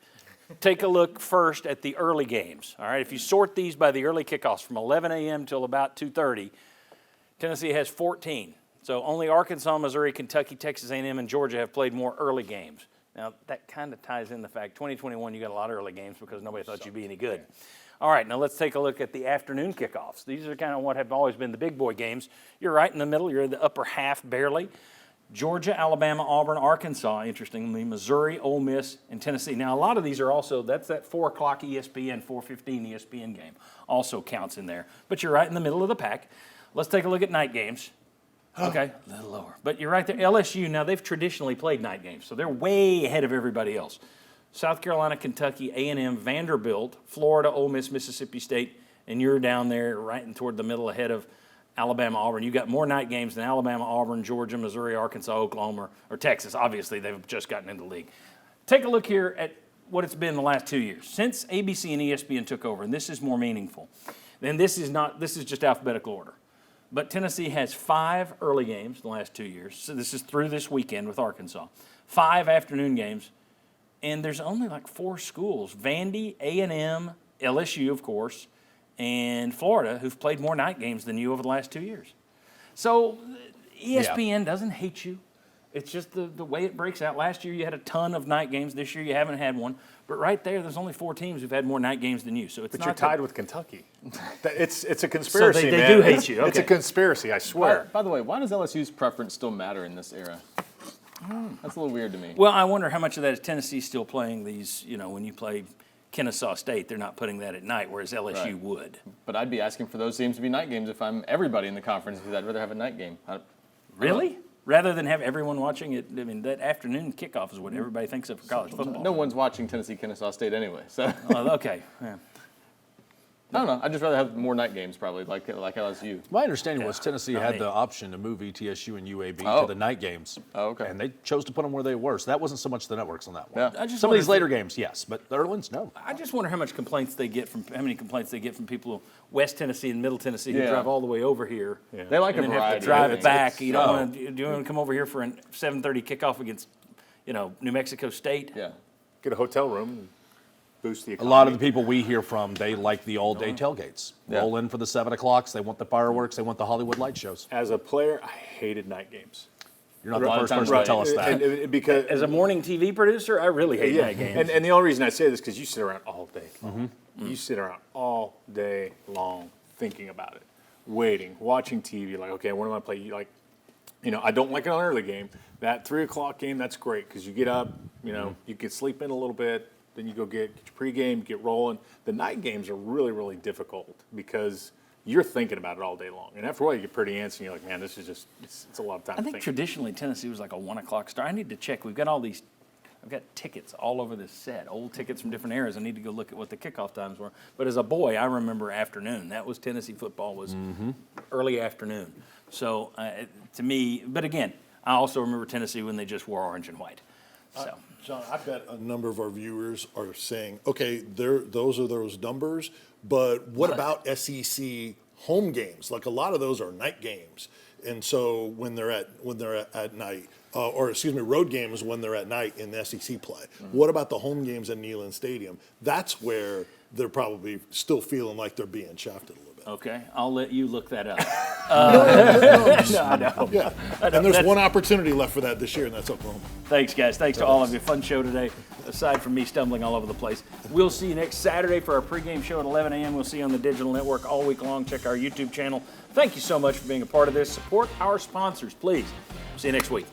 Take a look first at the early games. All right, if you sort these by the early kickoffs from 11 a.m. till about 2:30, Tennessee has 14. So only Arkansas, Missouri, Kentucky, Texas A&M, and Georgia have played more early games. Now, that kind of ties in the fact 2021 you got a lot of early games because nobody thought you'd be any good. All right, now let's take a look at the afternoon kickoffs. These are kind of what have always been the big boy games. You're right in the middle. You're in the upper half barely. Georgia, Alabama, Auburn, Arkansas, interestingly, Missouri, Ole Miss, and Tennessee. Now, a lot of these are also, that's that 4 o'clock ESPN, 4:15 ESPN game also counts in there. But you're right in the middle of the pack. Let's take a look at night games. Okay, a little lower. But you're right there. LSU, now they've traditionally played night games, so they're way ahead of everybody else. South Carolina, Kentucky, A&M, Vanderbilt, Florida, Ole Miss, Mississippi State, and you're down there right in toward the middle ahead of Alabama, Auburn. You got more night games than Alabama, Auburn, Georgia, Missouri, Arkansas, Oklahoma, or Texas. Obviously, they've just gotten into the league. Take a look here at what it's been the last 2 years. Since ABC and ESPN took over, and this is more meaningful, then this is just alphabetical order. But Tennessee has 5 early games the last 2 years. So this is through this weekend with Arkansas. 5 afternoon games, and there's only like 4 schools, Vandy, A&M, LSU, of course, and Florida, who've played more night games than you over the last 2 years. So ESPN doesn't hate you. It's just the way it breaks out. Last year you had a ton of night games. This year you haven't had one. But right there's only 4 teams who've had more night games than you. So it's But not you're that- tied with Kentucky. It's a conspiracy, So they man. do hate you. It's a Okay. conspiracy, I swear. By the way, why does LSU's preference still matter in this era? That's a little weird to me. Well, I wonder how much of that is Tennessee still playing these, when you play Kennesaw State, they're not putting that at night, whereas LSU Right. would. But I'd be asking for those teams to be night games if I'm everybody in the conference because I'd rather have a night game. Really? rather than have everyone watching it, I mean, that afternoon kickoff is what everybody thinks of for college football. No one's watching Tennessee-Kennesaw State anyway, so. Okay. Yeah. I don't know. I'd just rather have more night games, probably, like LSU. My understanding was Tennessee had the option to move ETSU and UAB to the night games. Oh, okay. And they chose to put them where they were. So that wasn't so much the networks on that one. Yeah. Some of these later games, yes, but the early ones, no. I just wonder how many complaints they get from people West Tennessee and Middle Tennessee who drive all the way over here. Yeah. They like and a then variety. have to drive back. You don't want to. Do you want to come over here for a 7:30 kickoff against, New Mexico State? Yeah. Get a hotel room and boost the A economy. lot of the people we hear from, they like the all-day tailgates. Yeah. Roll in for the 7 o'clocks. They want the fireworks. They want the Hollywood light shows. As a player, I hated night games. You're not the first person to tell us that. Because As a morning TV producer, I really hate night games. And the only reason I say this is because you sit around all day long. You sit around all day long thinking about it, waiting, watching TV. Like, okay, what am I playing? I don't like an early game. That 3 o'clock game, that's great because you get up, you can sleep in a little bit. Then you go get your pregame, get rolling. The night games are really, really difficult because you're thinking about it all day long. And after a while, you get pretty antsy, and you're like, man, this is just, it's a lot of time I to think think. traditionally Tennessee was like a 1 o'clock start. I need to check. I've got tickets all over this set, old tickets from different eras. I need to go look at what the kickoff times were. But as a boy, I remember afternoon. That was Tennessee football was early afternoon. So to me, but again, I also remember Tennessee when they just wore orange and white. So. John, I bet a number of our viewers are saying, okay, those are those numbers, but what about SEC home games? Like a lot of those are night games, and so when they're at night, road games when they're at night in the SEC play. What about the home games at Neyland Stadium? That's where they're probably still feeling like they're being shafted a little bit. Okay, I'll let you look that up. No, I know. Yeah, and there's one opportunity left for that this year, and that's Oklahoma. Thanks, guys. Thanks to all of you. Fun show today, aside from me stumbling all over the place. We'll see you next Saturday for our pregame show at 11 a.m. We'll see you on the digital network all week long. Check our YouTube channel. Thank you so much for being a part of this. Support our sponsors, please. See you next week.